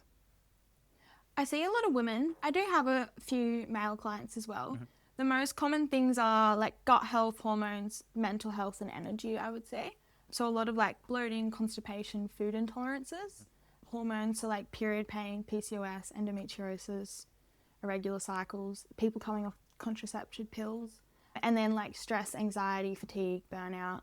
S4: I see a lot of women. I do have a few male clients as well. The most common things are like gut health, hormones, mental health, and energy, I would say. So a lot of like bloating, constipation, food intolerances, hormones, so like period pain, PCOS, endometriosis, irregular cycles, people coming off contraception pills, and then like stress, anxiety, fatigue, burnout.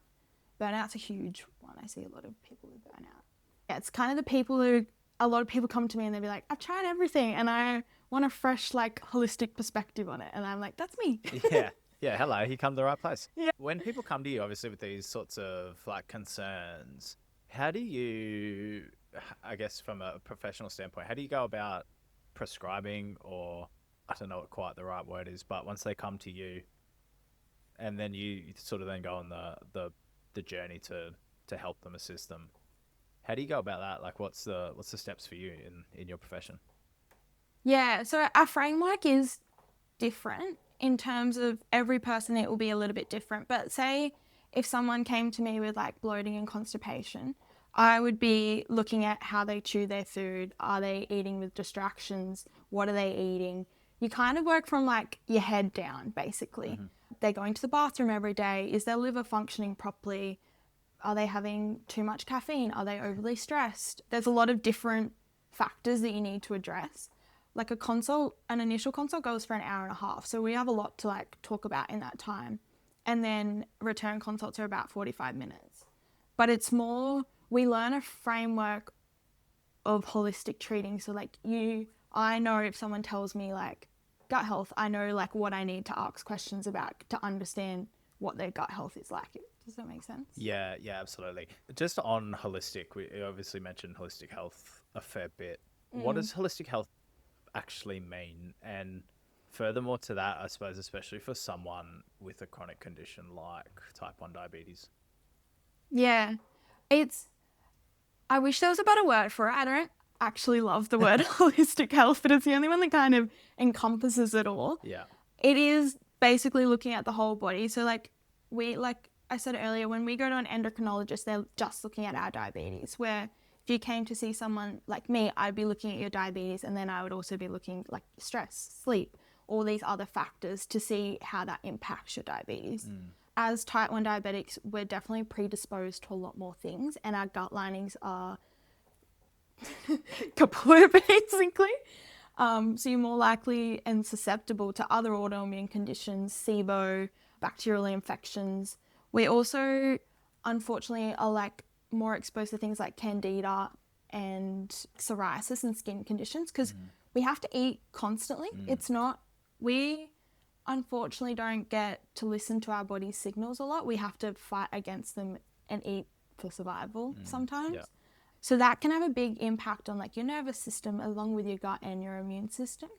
S4: Burnout's a huge one. I see a lot of people with burnout. Yeah, it's kind of the people who, a lot of people come to me and they'll be like, I've tried everything and I want a fresh, like, holistic perspective on it. And I'm like, that's me.
S2: Yeah, hello, you come to the right place.
S4: Yeah.
S2: When people come to you, obviously, with these sorts of like concerns, how do you, I guess from a professional standpoint, how do you go about prescribing, or I don't know what quite the right word is, but once they come to you and then you sort of then go on the journey to help them, assist them, how do you go about that? Like, what's the steps for you in your profession?
S4: Yeah, so our framework is different in terms of every person. It will be a little bit different. But say if someone came to me with like bloating and constipation, I would be looking at how they chew their food. Are they eating with distractions? What are they eating? You kind of work from like your head down, basically. Mm-hmm. They're going to the bathroom every day. Is their liver functioning properly? Are they having too much caffeine? Are they overly stressed? There's a lot of different factors that you need to address. Like an initial consult goes for an hour and a half. So we have a lot to like talk about in that time. And then return consults are about 45 minutes. But it's more, we learn a framework of holistic treating. So like I know if someone tells me like gut health, I know like what I need to ask questions about to understand what their gut health is like. Does that make sense?
S2: Yeah, absolutely. Just on holistic, we obviously mentioned holistic health a fair bit. What does holistic health actually mean? And furthermore to that, I suppose, especially for someone with a chronic condition like type 1 diabetes.
S4: Yeah, I wish there was a better word for it. I don't actually love the word holistic health, but it's the only one that kind of encompasses it all.
S2: Yeah.
S4: It is basically looking at the whole body. So like I said earlier, when we go to an endocrinologist, they're just looking at our diabetes, where if you came to see someone like me, I'd be looking at your diabetes, and then I would also be looking like stress, sleep, all these other factors to see how that impacts your diabetes. As type 1 diabetics, we're definitely predisposed to a lot more things, and our gut linings are kaput, basically. So you're more likely and susceptible to other autoimmune conditions, SIBO, bacterial infections. We also, unfortunately, are like more exposed to things like candida and psoriasis and skin conditions because we have to eat constantly. We unfortunately don't get to listen to our body's signals a lot. We have to fight against them and eat for survival sometimes. Yeah. So that can have a big impact on like your nervous system along with your gut and your immune system.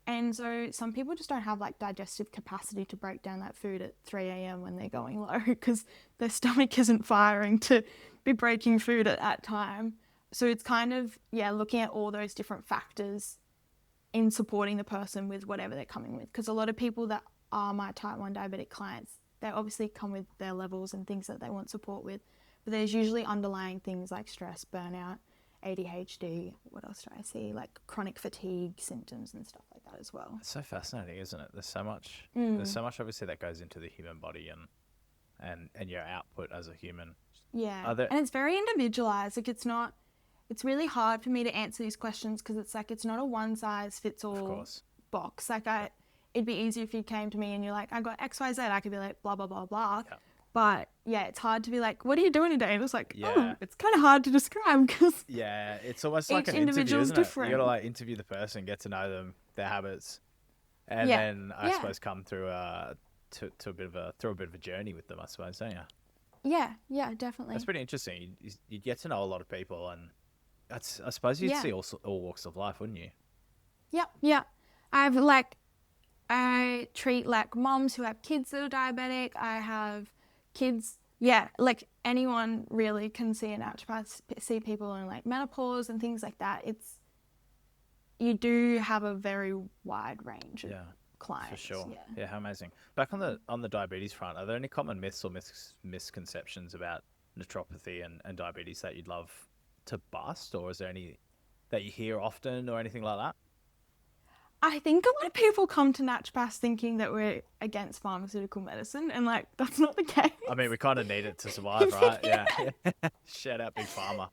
S4: And so some people just don't have like digestive capacity to break down that food at 3 a.m. when they're going low because their stomach isn't firing to be breaking food at that time. So it's kind of, looking at all those different factors in supporting the person with whatever they're coming with. Because a lot of people that are my type 1 diabetic clients, they obviously come with their levels and things that they want support with. But there's usually underlying things like stress, burnout, ADHD, what else do I see? Like chronic fatigue symptoms and stuff like that as well.
S2: It's so fascinating, isn't it? There's so much obviously that goes into the human body and your output as a human.
S4: Yeah. And it's very individualized. Like it's really hard for me to answer these questions because it's like, it's not a one size fits all box. Like it'd be easier if you came to me and you're like, I got XYZ. I could be like, blah, blah, blah, blah. Yeah. But it's hard to be like, what are you doing today? And it's like, it's kind of hard to describe because
S2: it's almost like an interview, isn't it? You got to like interview the person, get to know them, their habits, and then I suppose come through to a bit of a journey with them, I suppose, don't you?
S4: Yeah, definitely.
S2: That's pretty interesting. You get to know a lot of people, and I suppose you'd see all walks of life, wouldn't you?
S4: Yeah. I treat like moms who have kids that are diabetic. I have kids, like anyone really can see a naturopath, see people in like menopause and things like that. You do have a very wide range of clients.
S2: For sure. Yeah, how amazing. Back on the diabetes front, are there any common myths or misconceptions about naturopathy and diabetes that you'd love to bust, or is there any that you hear often or anything like that?
S4: I think a lot of people come to naturopaths thinking that we're against pharmaceutical medicine, and like that's not the case.
S2: I mean, we kind of need it to survive, right? Yeah. Shout out Big Pharma.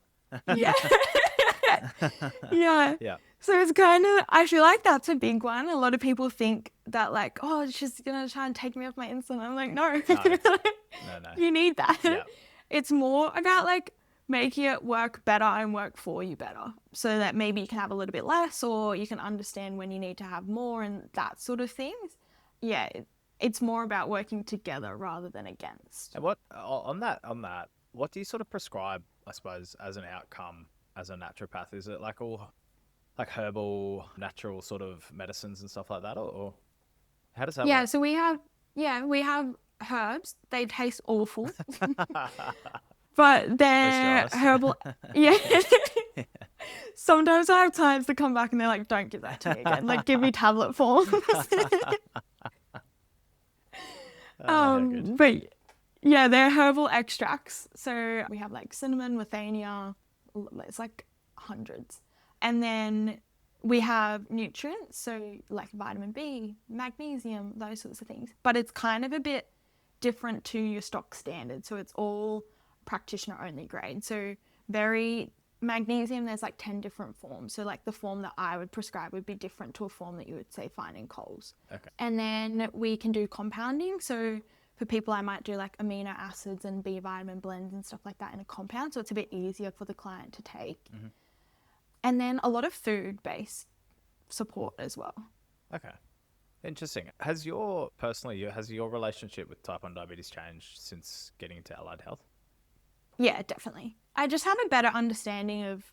S4: Yeah.
S2: Yeah.
S4: So it's kind of, I feel like that's a big one. A lot of people think that like, oh, she's going to try and take me off my insulin. I'm like, no,
S2: No.
S4: you need that.
S2: Yeah.
S4: It's more about like making it work better and work for you better so that maybe you can have a little bit less or you can understand when you need to have more and that sort of things. Yeah. It's more about working together rather than against.
S2: And what on that, what do you sort of prescribe, I suppose, as an outcome as a naturopath? Is it like all like herbal, natural sort of medicines and stuff like that, or how does that
S4: Yeah,
S2: work?
S4: so we have herbs. They taste awful. But they're
S2: Moisturise.
S4: herbal. Yeah. Sometimes I have clients that come back and they're like, don't give that to me again. Like, give me tablet form.
S2: Good.
S4: But yeah, they're herbal extracts. So we have like cinnamon, withania, it's like hundreds. And then we have nutrients, so like vitamin B, magnesium, those sorts of things. But it's kind of a bit different to your stock standard. So it's all practitioner only grade. So magnesium, there's like 10 different forms. So like the form that I would prescribe would be different to a form that you would say find in Coles.
S2: Okay.
S4: And then we can do compounding. So for people, I might do like amino acids and B vitamin blends and stuff like that in a compound. So it's a bit easier for the client to take.
S2: Mm-hmm.
S4: And then a lot of food-based support as well.
S2: Okay. Interesting. Has your relationship with type 1 diabetes changed since getting into allied health?
S4: Yeah, definitely. I just have a better understanding of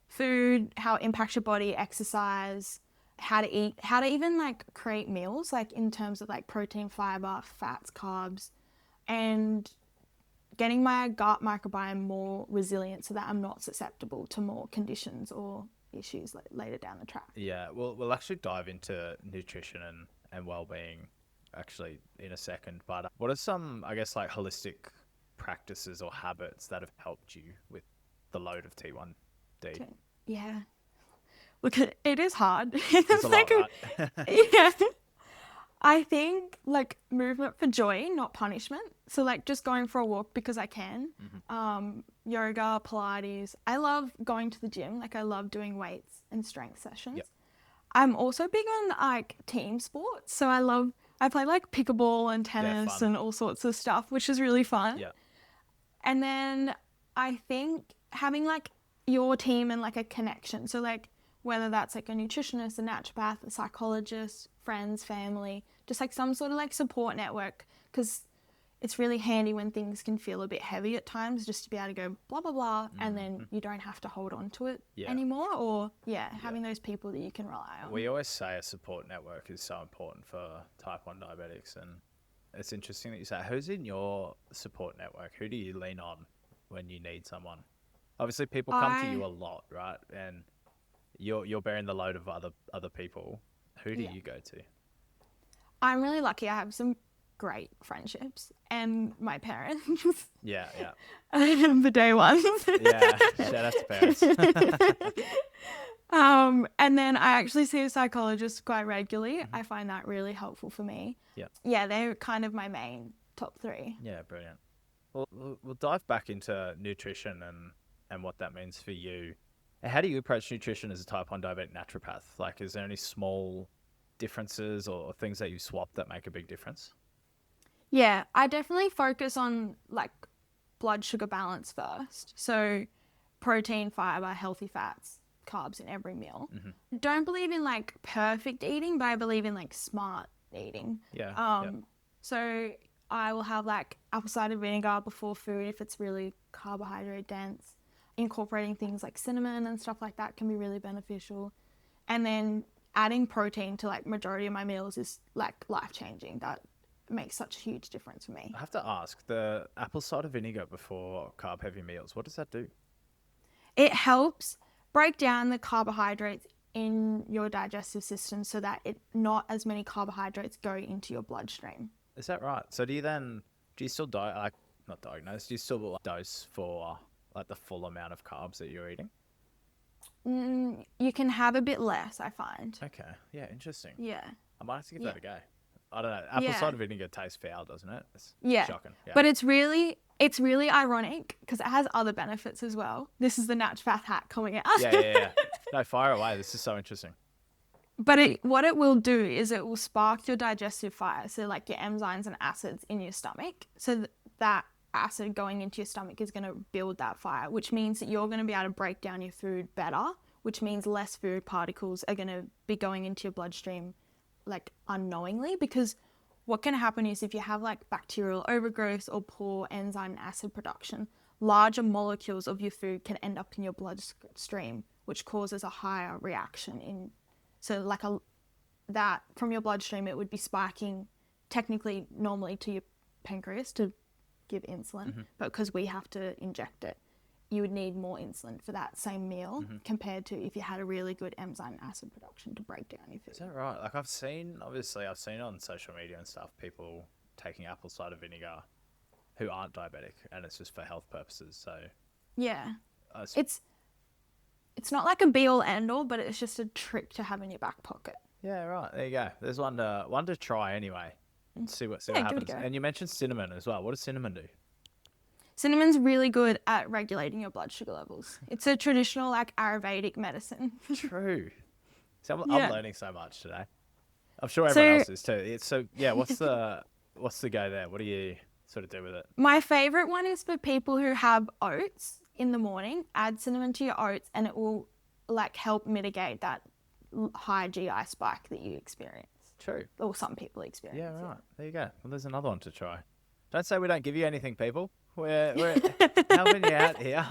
S4: food, how it impacts your body, exercise, how to eat, how to even like create meals, like in terms of like protein, fiber, fats, carbs, and getting my gut microbiome more resilient so that I'm not susceptible to more conditions or issues later down the track.
S2: Yeah, we'll actually dive into nutrition and well-being actually in a second. But what are some, I guess, like holistic practices or habits that have helped you with the load of T1D?
S4: Yeah. Look, it is hard.
S2: It's a lot, right?
S4: Yeah. I think like movement for joy, not punishment. So like just going for a walk because I can. Mm-hmm. Yoga, Pilates. I love going to the gym. Like I love doing weights and strength sessions.
S2: Yep.
S4: I'm also big on like team sports. So I play like pickleball and tennis and all sorts of stuff, which is really fun.
S2: Yeah.
S4: And then I think having like your team and like a connection. So like whether that's like a nutritionist, a naturopath, a psychologist, friends, family, just like some sort of like support network, because it's really handy when things can feel a bit heavy at times just to be able to go blah, blah, blah, and then you don't have to hold on to it anymore, or having those people that you can rely on.
S2: We always say a support network is so important for type 1 diabetics, and it's interesting that you say, who's in your support network? Who do you lean on when you need someone? Obviously people come to you a lot, right? And you're bearing the load of other people. Who do you go to?
S4: I'm really lucky. I have some great friendships and my parents.
S2: Yeah.
S4: The day ones.
S2: Yeah, shout out to parents.
S4: And then I actually see a psychologist quite regularly. I find that really helpful for me.
S2: Yeah.
S4: Yeah, they're kind of my main top three.
S2: Yeah, brilliant. Well, we'll dive back into nutrition and what that means for you. How do you approach nutrition as a type 1 diabetic naturopath? Like, is there any small differences or things that you swap that make a big difference?
S4: Yeah, I definitely focus on like blood sugar balance first. So protein, fiber, healthy fats, carbs in every meal. Mm-hmm. Don't believe in like perfect eating, but I believe in like smart eating.
S2: Yeah.
S4: So I will have like apple cider vinegar before food if it's really carbohydrate dense. Incorporating things like cinnamon and stuff like that can be really beneficial. And then adding protein to like majority of my meals is like life-changing. That makes such a huge difference for me.
S2: I have to ask, the apple cider vinegar before carb-heavy meals, what does that do?
S4: It helps break down the carbohydrates in your digestive system so that not as many carbohydrates go into your bloodstream.
S2: Is that right? So do you still not diagnose, do you still dose for like the full amount of carbs that you're eating?
S4: You can have a bit less, I find.
S2: Okay. Yeah, interesting.
S4: Yeah.
S2: I might have to give that a go. I don't know. Apple
S4: Yeah.
S2: cider vinegar tastes foul, doesn't it? It's
S4: Yeah.
S2: shocking. Yeah.
S4: But it's really ironic because it has other benefits as well. This is the naturopath hack coming out.
S2: yeah. No, fire away. This is so interesting.
S4: But what it will do is it will spark your digestive fire. So like your enzymes and acids in your stomach. So that acid going into your stomach is going to build that fire, which means that you're going to be able to break down your food better, which means less food particles are going to be going into your bloodstream like unknowingly. Because what can happen is if you have like bacterial overgrowth or poor enzyme and acid production, larger molecules of your food can end up in your bloodstream, which causes a higher reaction in. So like that from your bloodstream, it would be spiking technically normally to your pancreas to give insulin, but because we have to inject it, you would need more insulin for that same meal compared to if you had a really good enzyme and acid production to break down your food.
S2: Is that right? Like I've seen on social media and stuff, people taking apple cider vinegar who aren't diabetic, and it's just for health purposes. So
S4: yeah, it's not like a be all end all, but it's just a trick to have in your back pocket.
S2: yeah, right. There you go. There's one to try anyway. And see what happens. And you mentioned cinnamon as well. What does cinnamon do?
S4: Cinnamon's really good at regulating your blood sugar levels. It's a traditional like Ayurvedic medicine.
S2: True. So I'm learning so much today. I'm sure everyone else is too. What's the go there? What do you sort of do with it?
S4: My favorite one is for people who have oats in the morning. Add cinnamon to your oats and it will like help mitigate that high GI spike that you experience.
S2: True.
S4: Or some people experience.
S2: Yeah, right. There you go. Well, there's another one to try. Don't say we don't give you anything, people. We're helping you out here.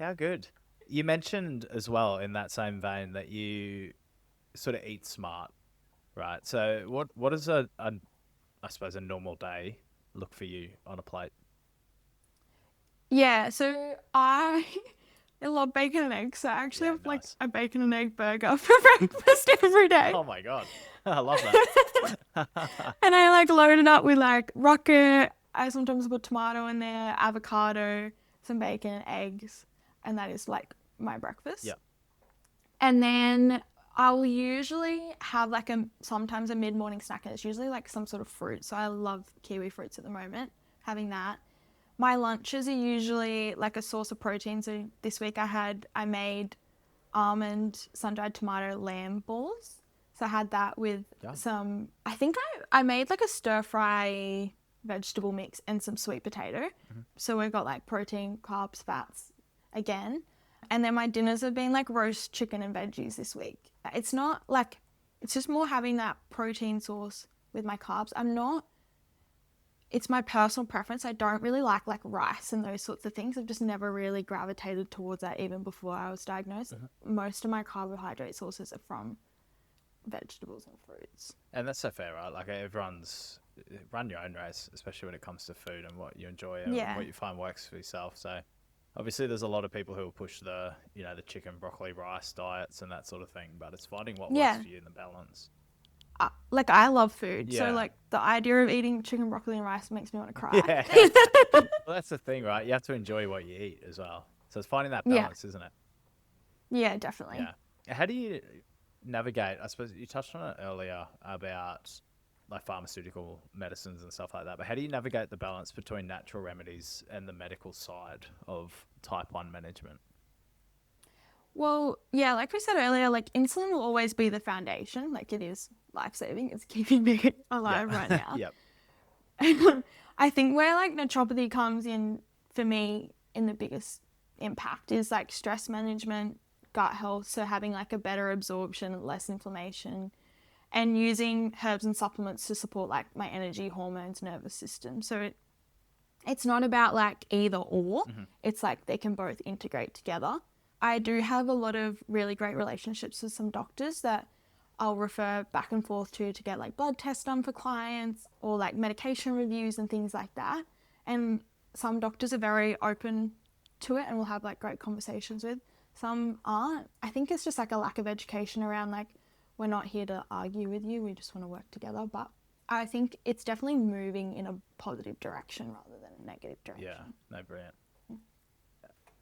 S2: How good. You mentioned as well in that same vein that you sort of eat smart, right? So what does I suppose a normal day look for you on a plate?
S4: Yeah, so I love bacon and eggs. So I actually have like a bacon and egg burger for breakfast every day.
S2: Oh my God. I love that.
S4: And I like load it up with like rocket. I sometimes put tomato in there, avocado, some bacon and eggs. And that is like my breakfast.
S2: Yeah.
S4: And then I'll usually have like sometimes a mid-morning snack. And it's usually like some sort of fruit. So I love kiwi fruits at the moment, having that. My lunches are usually like a source of protein. So this week I made almond, sun-dried tomato, lamb balls. So I had that with some, I think I made like a stir-fry vegetable mix and some sweet potato. So we've got like protein, carbs, fats again. And then my dinners have been like roast chicken and veggies this week. It's not like, it's just more having that protein source with my carbs. It's my personal preference. I don't really like rice and those sorts of things. I've just never really gravitated towards that even before I was diagnosed. Most of my carbohydrate sources are from vegetables and fruits.
S2: And that's so fair, right? Like run your own race, especially when it comes to food and what you enjoy and what you find works for yourself. So obviously there's a lot of people who will push the chicken, broccoli, rice diets and that sort of thing, but it's finding what works for you in the balance.
S4: I love food, so like the idea of eating chicken, broccoli, and rice makes me want to cry.
S2: Yeah. Well, that's the thing, right? You have to enjoy what you eat as well. So it's finding that balance, isn't it?
S4: Yeah, definitely.
S2: Yeah. How do you navigate? I suppose you touched on it earlier about like pharmaceutical medicines and stuff like that. But how do you navigate the balance between natural remedies and the medical side of type 1 management?
S4: Well, yeah, like we said earlier, like insulin will always be the foundation. Like it is life-saving. It's keeping me alive right now.
S2: Yep.
S4: And I think where like naturopathy comes in for me in the biggest impact is like stress management, gut health. So having like a better absorption, less inflammation, and using herbs and supplements to support like my energy, hormones, nervous system. So it's not about like either or. It's like they can both integrate together. I do have a lot of really great relationships with some doctors that I'll refer back and forth to get like blood tests done for clients or like medication reviews and things like that. And some doctors are very open to it and we'll have like great conversations with. Some aren't. I think it's just like a lack of education around like, we're not here to argue with you, we just want to work together. But I think it's definitely moving in a positive direction rather than a negative direction.
S2: Yeah, no, brilliant.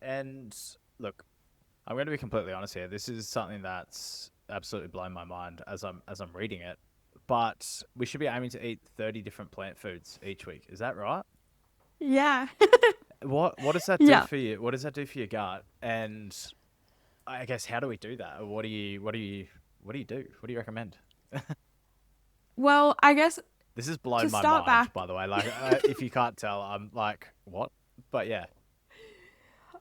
S2: And look, I'm going to be completely honest here. This is something that's absolutely blown my mind as I'm reading it. but we should be aiming to eat 30 different plant foods each week. Is that right?
S4: Yeah.
S2: What does that do
S4: Yeah.
S2: for you? What does that do for your gut? And I guess how do we do that? Or what do you do? What do you recommend?
S4: Well, I guess
S2: This is blown
S4: To
S2: my
S4: start
S2: mind,
S4: back-
S2: by the way. Like, if you can't tell, I'm like, what? But yeah.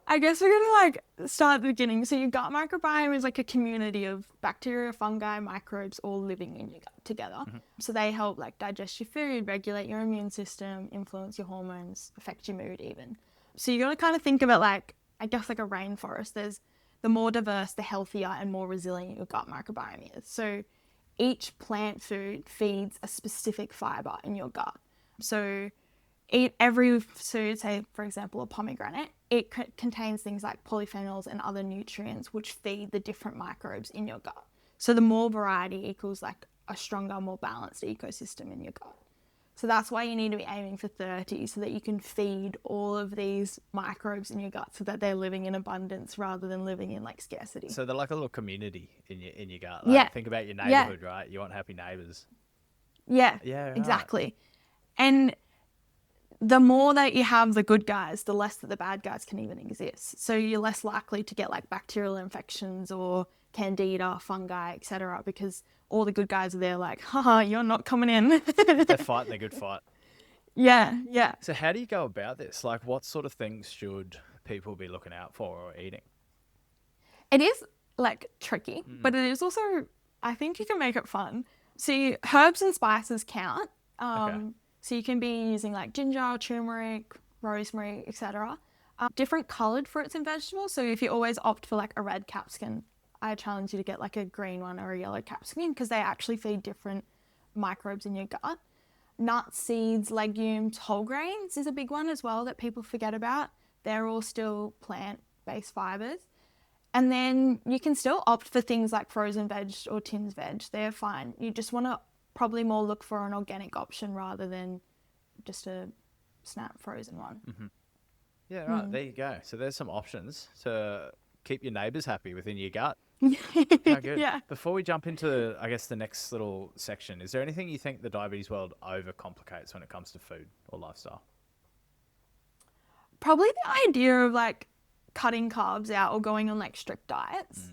S4: we're gonna like start at the beginning. So your gut microbiome is like a community of bacteria, fungi, microbes all living in your gut together. So they help like digest your food, regulate your immune system, influence your hormones, affect your mood even. So you gotta kind of think of it like, I guess like a rainforest. There's the more diverse, the healthier and more resilient your gut microbiome is. So each plant food feeds a specific fiber in your gut. So eat every food, say for example a pomegranate, it contains things like polyphenols and other nutrients which feed the different microbes in your gut. So the more variety equals like a stronger, more balanced ecosystem in your gut. So that's why you need to be aiming for 30 so that you can feed all of these microbes in your gut so that they're living in abundance rather than living in like scarcity.
S2: So they're like a little community in your gut. Like,
S4: Yeah.
S2: think about your
S4: Yeah.
S2: neighborhood, right? You want happy neighbors.
S4: Yeah,
S2: Yeah, right.
S4: exactly. And the more that you have the good guys, the less that the bad guys can even exist. So you're less likely to get like bacterial infections or candida, fungi, etc. because all the good guys are there like, haha, you're not coming in.
S2: They're fighting the good fight.
S4: Yeah, yeah.
S2: So how do you go about this? Like, what sort of things should people be looking out for or eating?
S4: It is like tricky, but it is also, I think you can make it fun. So herbs and spices count.
S2: Okay.
S4: So you can be using like ginger, turmeric, rosemary, etc. Different coloured fruits and vegetables. So if you always opt for like a red capsicum, I challenge you to get like a green one or a yellow capsicum because they actually feed different microbes in your gut. Nuts, seeds, legumes, whole grains is a big one as well that people forget about. They're all still plant-based fibres. And then you can still opt for things like frozen veg or tinned veg. They're fine. You just want to probably more look for an organic option rather than just a snap frozen one.
S2: Yeah, right. There you go. So there's some options to keep your neighbors happy within your gut. How good.
S4: Yeah.
S2: Before we jump into, I guess, the next little section, is there anything you think the diabetes world overcomplicates when it comes to food or lifestyle?
S4: Probably the idea of like cutting carbs out or going on like strict diets.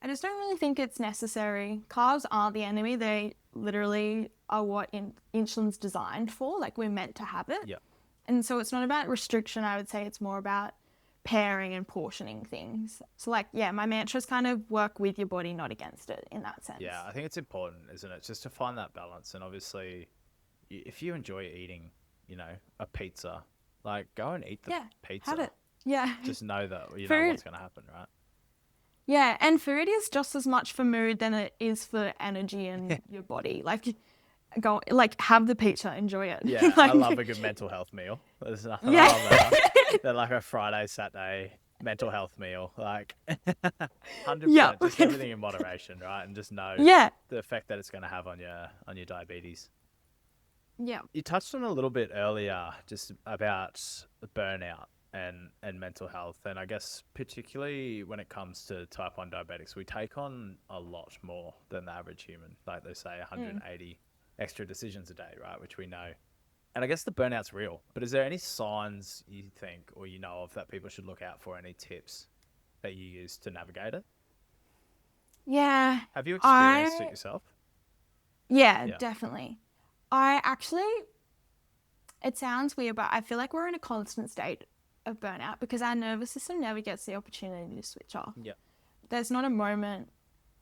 S4: I just don't really think it's necessary. Carbs aren't the enemy. They literally are what insulin's designed for. Like we're meant to have it.
S2: Yeah.
S4: And so it's not about restriction. I would say it's more about pairing and portioning things. So like, yeah, my mantras kind of work with your body, not against it in that sense.
S2: Yeah, I think it's important, isn't it? Just to find that balance. And obviously, if you enjoy eating, a pizza, like go and eat the
S4: Yeah,
S2: pizza.
S4: have it. Yeah.
S2: Just know that, know
S4: Food-
S2: what's going to happen, right?
S4: Yeah, and food is just as much for mood than it is for energy and your body. Like, have the pizza, enjoy it.
S2: Yeah,
S4: Like-
S2: I love a good mental health meal. There's nothing
S4: Yeah.
S2: wrong with that. They're like a Friday, Saturday mental health meal. Like 100%,
S4: Yeah.
S2: just everything in moderation, right? And just know
S4: Yeah.
S2: the effect that it's going to have on your diabetes.
S4: Yeah.
S2: You touched on a little bit earlier just about burnout and mental health. And I guess particularly when it comes to type 1 diabetics, we take on a lot more than the average human. Like they say 180 extra decisions a day, right? Which we know. And I guess the burnout's real. But is there any signs you think or you know of that people should look out for? Any tips that you use to navigate it?
S4: Yeah.
S2: Have you experienced it yourself?
S4: Yeah,
S2: Yeah.
S4: definitely. It sounds weird, but I feel like we're in a constant state of burnout because our nervous system never gets the opportunity to switch off.
S2: Yeah.
S4: There's not a moment,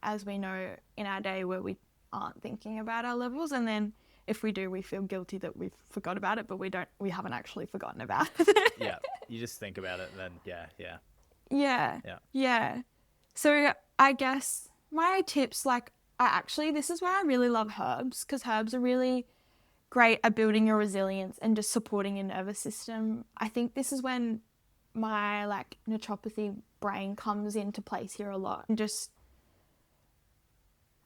S4: as we know, in our day where we aren't thinking about our levels, and then if we do, we feel guilty that we've forgot about it, but we haven't actually forgotten about it.
S2: Yeah. You just think about it and then, yeah.
S4: Yeah.
S2: Yeah.
S4: Yeah. So I guess my tips, this is where I really love herbs because herbs are really great at building your resilience and just supporting your nervous system. I think this is when my naturopathy brain comes into place here a lot and just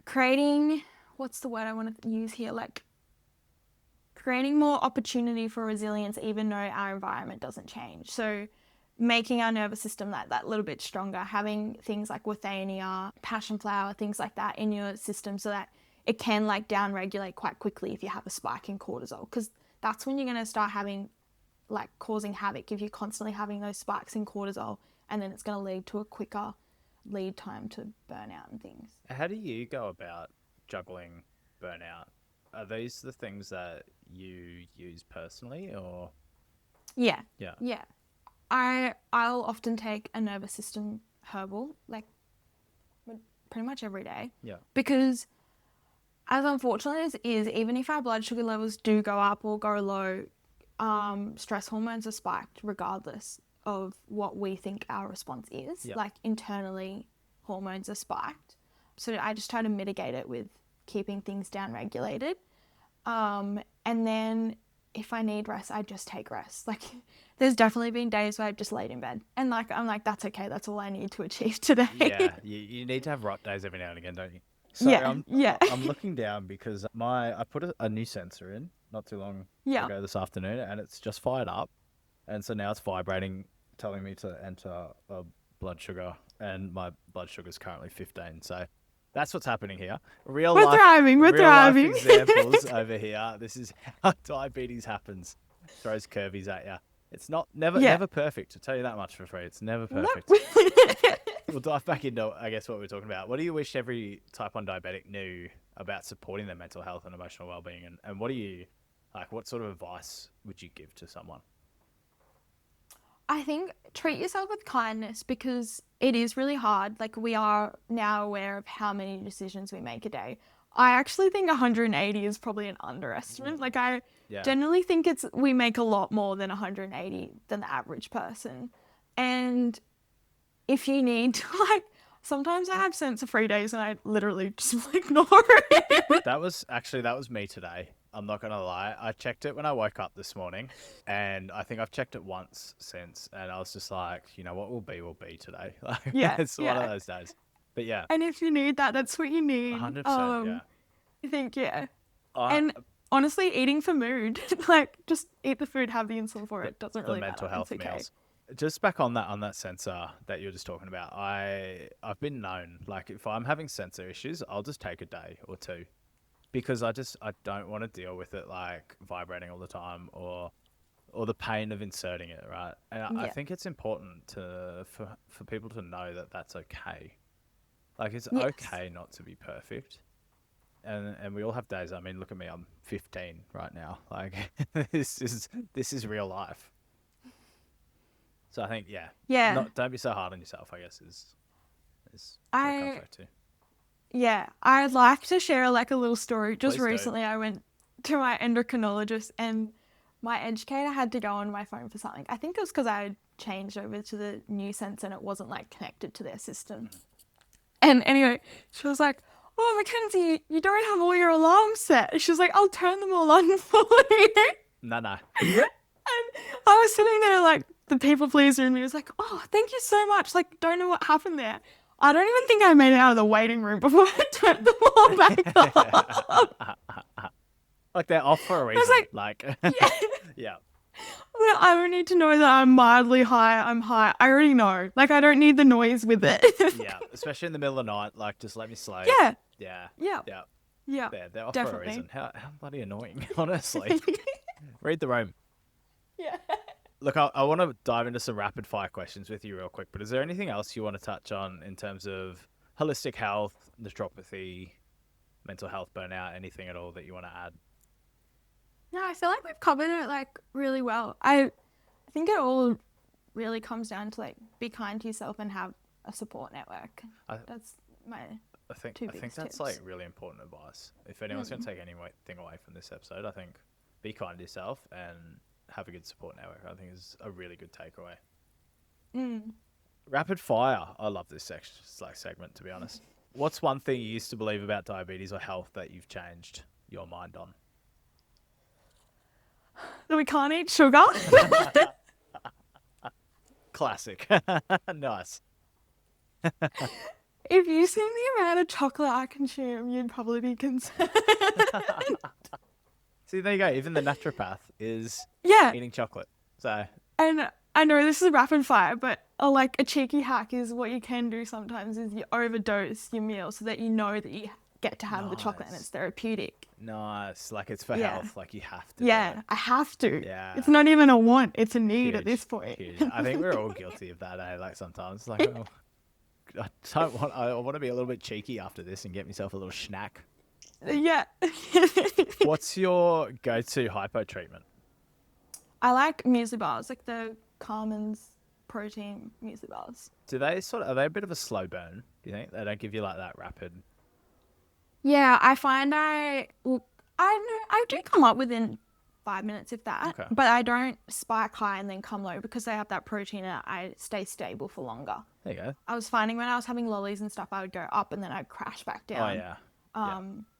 S4: creating, what's the word I want to use here? Creating more opportunity for resilience even though our environment doesn't change. So making our nervous system that little bit stronger, having things like withania, passion flower, things like that in your system so that it can like down regulate quite quickly if you have a spike in cortisol, because that's when you're going to start having like causing havoc if you're constantly having those spikes in cortisol, and then it's going to lead to a quicker lead time to burnout and things.
S2: How do you go about juggling burnout? Are these the things that you use personally, or?
S4: Yeah.
S2: Yeah.
S4: Yeah. I'll often take a nervous system herbal, like pretty much every day.
S2: Yeah.
S4: Because as unfortunate as it is, even if our blood sugar levels do go up or go low, stress hormones are spiked regardless of what we think our response is.
S2: Yeah.
S4: Like internally, hormones are spiked. So I just try to mitigate it with keeping things down regulated. And then if I need rest, I just take rest. Like there's definitely been days where I've just laid in bed and like I'm like, that's okay, that's all I need to achieve today.
S2: Yeah, you need to have rot days every now and again, don't you? So
S4: yeah.
S2: I'm looking down because I put a new sensor in not too long ago this afternoon, and it's just fired up, and so now it's vibrating, telling me to enter a blood sugar, and my blood sugar is currently 15. So that's what's happening here. We're thriving. Examples over here. This is how diabetes happens. Throws curvies at you. It's never perfect. To tell you that much for free, it's never perfect. We'll dive back into, I guess, what we're talking about. What do you wish every type 1 diabetic knew about supporting their mental health and emotional well-being? And what do you, like, what sort of advice would you give to someone?
S4: I think treat yourself with kindness, because it is really hard. Like, we are now aware of how many decisions we make a day. I actually think 180 is probably an underestimate. Like, I generally think we make a lot more than 180 than the average person. And if you need to, like, sometimes I have sensor-free days and I literally just ignore it.
S2: That was me today. I'm not going to lie. I checked it when I woke up this morning, and I think I've checked it once since, and I was just like, you know, what will be today. Like, it's one of those days. But yeah.
S4: And if you need that, that's what you need.
S2: 100%, yeah.
S4: I think, and honestly, eating for mood, like, just eat the food, have the insulin for it. Doesn't really matter.
S2: The mental health meals. Just back on that sensor that you were just talking about, I've been known, like, if I'm having sensor issues, I'll just take a day or two, because I don't want to deal with it like vibrating all the time or the pain of inserting it, right? And I think it's important for people to know that that's okay. Like, it's okay not to be perfect. And we all have days. I mean, look at me, I'm 15 right now. Like, this is real life. So I think, don't be so hard on yourself, I guess, is what it comes back to.
S4: Yeah, I'd like to share like a little story. Just
S2: Please
S4: recently, I went to my endocrinologist, and my educator had to go on my phone for something. I think it was because I had changed over to the new sense and it wasn't like connected to their system. And anyway, she was like, "Oh, Mackenzie, you don't have all your alarms set." She was like, "I'll turn them all on for you."
S2: No.
S4: And I was sitting there like the people pleaser in me was like, "Oh, thank you so much. Like, don't know what happened there." I don't even think I made it out of the waiting room before I turned them all back on.
S2: Like, they're off for a reason.
S4: I was like,
S2: yeah.
S4: Well, I don't need to know that I'm mildly high. I'm high. I already know. Like, I don't need the noise with it.
S2: Yeah, especially in the middle of the night. Like, just let me sleep.
S4: Yeah.
S2: They're off
S4: definitely.
S2: for a reason. How bloody annoying, honestly. Read the room.
S4: Yeah.
S2: Look, I want to dive into some rapid fire questions with you real quick, but is there anything else you want to touch on in terms of holistic health, naturopathy, mental health, burnout, anything at all that you want to add?
S4: No, I feel like we've covered it like really well. I think it all really comes down to like be kind to yourself and have a support network. That's my
S2: I think
S4: biggest
S2: that's
S4: tips.
S2: like really important advice. If anyone's going to take anything away from this episode, I think be kind to yourself and have a good support network. I think is a really good takeaway. Rapid fire. I love this segment, to be honest. What's one thing you used to believe about diabetes or health that you've changed your mind on?
S4: That we can't eat sugar.
S2: Classic. Nice.
S4: If you seen the amount of chocolate I consume, you'd probably be concerned.
S2: See, there you go. Even the naturopath is eating chocolate. So,
S4: and I know this is a rapid fire, but a cheeky hack is what you can do sometimes is you overdose your meal so that you know that you get to have the chocolate and
S2: Nice.
S4: it's therapeutic.
S2: Nice. Like it's for
S4: Yeah.
S2: health. Like you have to. do
S4: Yeah,
S2: it.
S4: I have to.
S2: Yeah.
S4: It's not even a want, it's a need at
S2: Huge,
S4: this point.
S2: huge. I think we're all guilty of that, eh? Like sometimes, like oh, I want to be a little bit cheeky after this and get myself a little snack.
S4: Yeah.
S2: What's your go-to hypo treatment?
S4: I like muesli bars, like the Carmen's protein muesli bars.
S2: Do they are they a bit of a slow burn? Do you think they don't give you like that rapid?
S4: Yeah, I find I do come up within 5 minutes if that,
S2: Okay.
S4: but I don't spike high and then come low because they have that protein and I stay stable for longer.
S2: There you go.
S4: I was finding when I was having lollies and stuff, I would go up and then I'd crash back
S2: Oh
S4: down.
S2: yeah.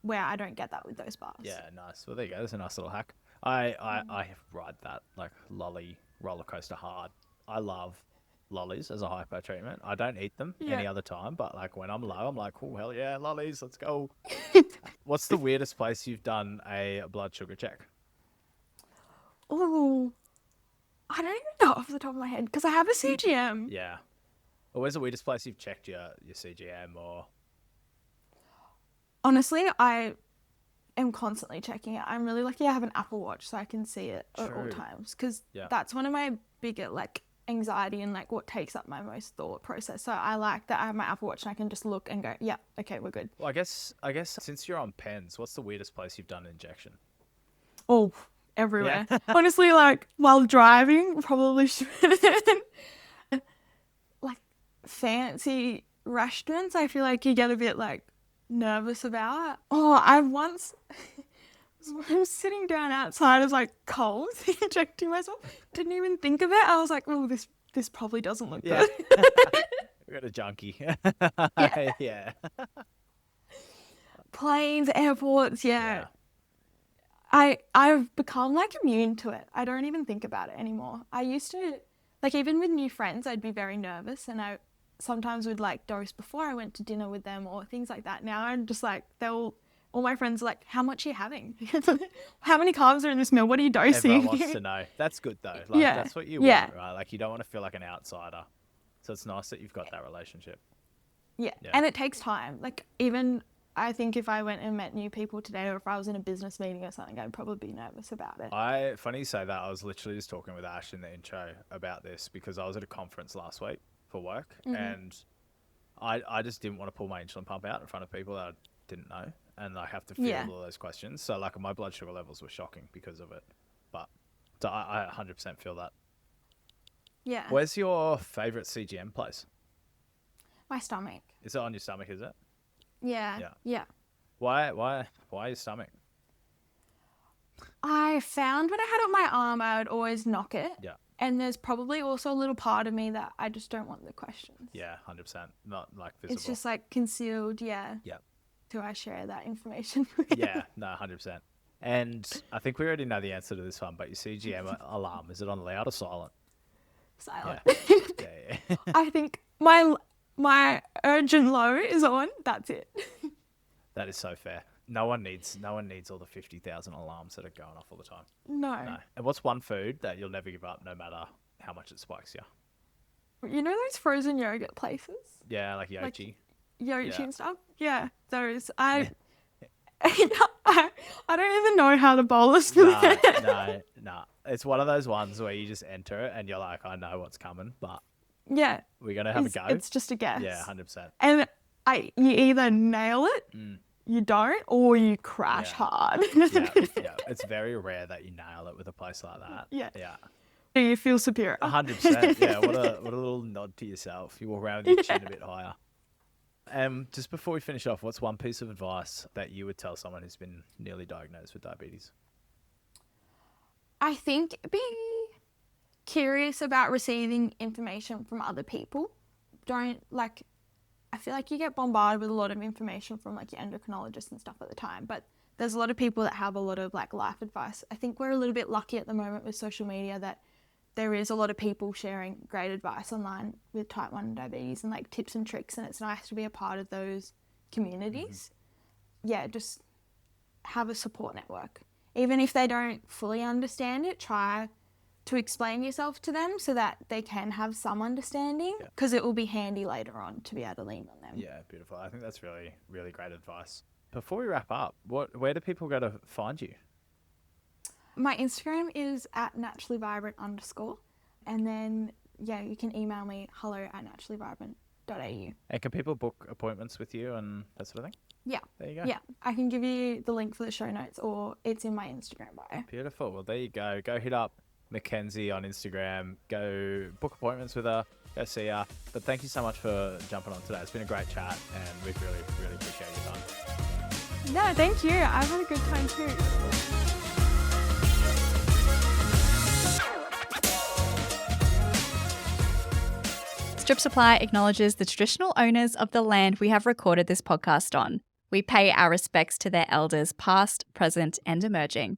S4: Where I don't get that with those bars.
S2: Yeah, nice. Well, there you go. That's a nice little hack. I ride that like lolly roller coaster hard. I love lollies as a hypo treatment. I don't eat them any
S4: Yeah.
S2: other time, but like when I'm low, I'm like, oh hell yeah, lollies, let's go. What's the weirdest place you've done a blood sugar check?
S4: Oh, I don't even know off the top of my head because I have a CGM.
S2: Yeah. Or where's the weirdest place you've checked your CGM or?
S4: Honestly, I am constantly checking it. I'm really lucky I have an Apple Watch so I can see it at all
S2: True.
S4: times because
S2: Yeah.
S4: that's one of my bigger like anxiety and like what takes up my most thought process. So I like that I have my Apple Watch and I can just look and go, yeah, okay, we're good.
S2: Well, I guess since you're on pens, what's the weirdest place you've done an injection?
S4: Oh, everywhere. Honestly, like while driving, probably should. Like fancy restaurants, I feel like you get a bit like nervous about. Oh, I once I was sitting down outside, I was like cold, injecting myself. Didn't even think of it. I was like, oh, this probably doesn't look
S2: Yeah.
S4: good.
S2: We got a junkie.
S4: Yeah.
S2: Yeah.
S4: Planes, airports, yeah. I've become like immune to it. I don't even think about it anymore. I used to, like even with new friends, I'd be very nervous and I sometimes would like dose before I went to dinner with them or things like that. Now I'm just like, all my friends are like, how much are you having? How many carbs are in this meal? What are you dosing?
S2: Everyone wants to know. That's good though. Like
S4: Yeah.
S2: that's what you
S4: Yeah.
S2: want, right? Like you don't want to feel like an outsider. So it's nice that you've got that relationship.
S4: Yeah.
S2: Yeah.
S4: And it takes time. Like even I think if I went and met new people today or if I was in a business meeting or something, I'd probably be nervous about it.
S2: Funny you say that. I was literally just talking with Ash in the intro about this because I was at a conference last week for work and I just didn't want to pull my insulin pump out in front of people that I didn't know and like have to field
S4: Yeah.
S2: all those questions. So like my blood sugar levels were shocking because of it. But so I 100% feel that.
S4: Yeah.
S2: Where's your favorite CGM place?
S4: My stomach.
S2: Is it on your stomach, is it?
S4: Yeah.
S2: Yeah.
S4: Yeah.
S2: Why your stomach?
S4: I found when I had it on my arm, I would always knock it.
S2: Yeah.
S4: And there's probably also a little part of me that I just don't want the questions.
S2: Yeah, 100%. Not like visible.
S4: It's just like concealed, yeah.
S2: Yeah.
S4: Do I share that information?
S2: Yeah, no, 100%. And I think we already know the answer to this one, but your CGM alarm, is it on loud or silent?
S4: Silent.
S2: Yeah, yeah.
S4: I think my urgent low is on. That's it.
S2: That is so fair. No one needs all the 50,000 alarms that are going off all the time.
S4: No.
S2: No. And what's one food that you'll never give up no matter how much it spikes you?
S4: You know those frozen yogurt places?
S2: Yeah, like Yochi.
S4: Yochi
S2: Yeah.
S4: and stuff? Yeah, those. I don't even know how to bowl this.
S2: No. It's one of those ones where you just enter it and you're like, I know what's coming, but
S4: Yeah.
S2: we're going to have a go.
S4: It's just a guess.
S2: Yeah, 100%.
S4: And you either nail it, you don't, or you crash
S2: Yeah.
S4: hard.
S2: Yeah. It's very rare that you nail it with a place like that.
S4: Yeah.
S2: Yeah.
S4: You feel superior.
S2: 100%. Yeah. What a little nod to yourself. You walk around with your chin a bit higher. Just before we finish off, what's one piece of advice that you would tell someone who's been newly diagnosed with diabetes?
S4: I think be curious about receiving information from other people. I feel like you get bombarded with a lot of information from like your endocrinologist and stuff at the time, but there's a lot of people that have a lot of like life advice. I think we're a little bit lucky at the moment with social media that there is a lot of people sharing great advice online with type 1 diabetes and like tips and tricks, and it's nice to be a part of those communities. Yeah, just have a support network. Even if they don't fully understand it, try to explain yourself to them so that they can have some understanding, because it will be handy later on to be able to lean on them.
S2: Yeah, beautiful. I think that's really, really great advice. before we wrap up, where do people go to find you?
S4: My Instagram is at naturallyvibrant_. And then, you can email me hello@naturallyvibrant.au.
S2: And can people book appointments with you and that sort of thing?
S4: Yeah.
S2: There you go.
S4: Yeah. I can give you the link for the show notes, or it's in my Instagram bio.
S2: Beautiful. Well, there you go. Go hit up Mackenzie on Instagram. Go book appointments with her. Go see her. But thank you so much for jumping on today. It's been a great chat, and we've really, really appreciate your time.
S4: No, thank you. I've had a good time too.
S3: Strip Supply acknowledges the traditional owners of the land we have recorded this podcast on. We pay our respects to their elders past, present and emerging.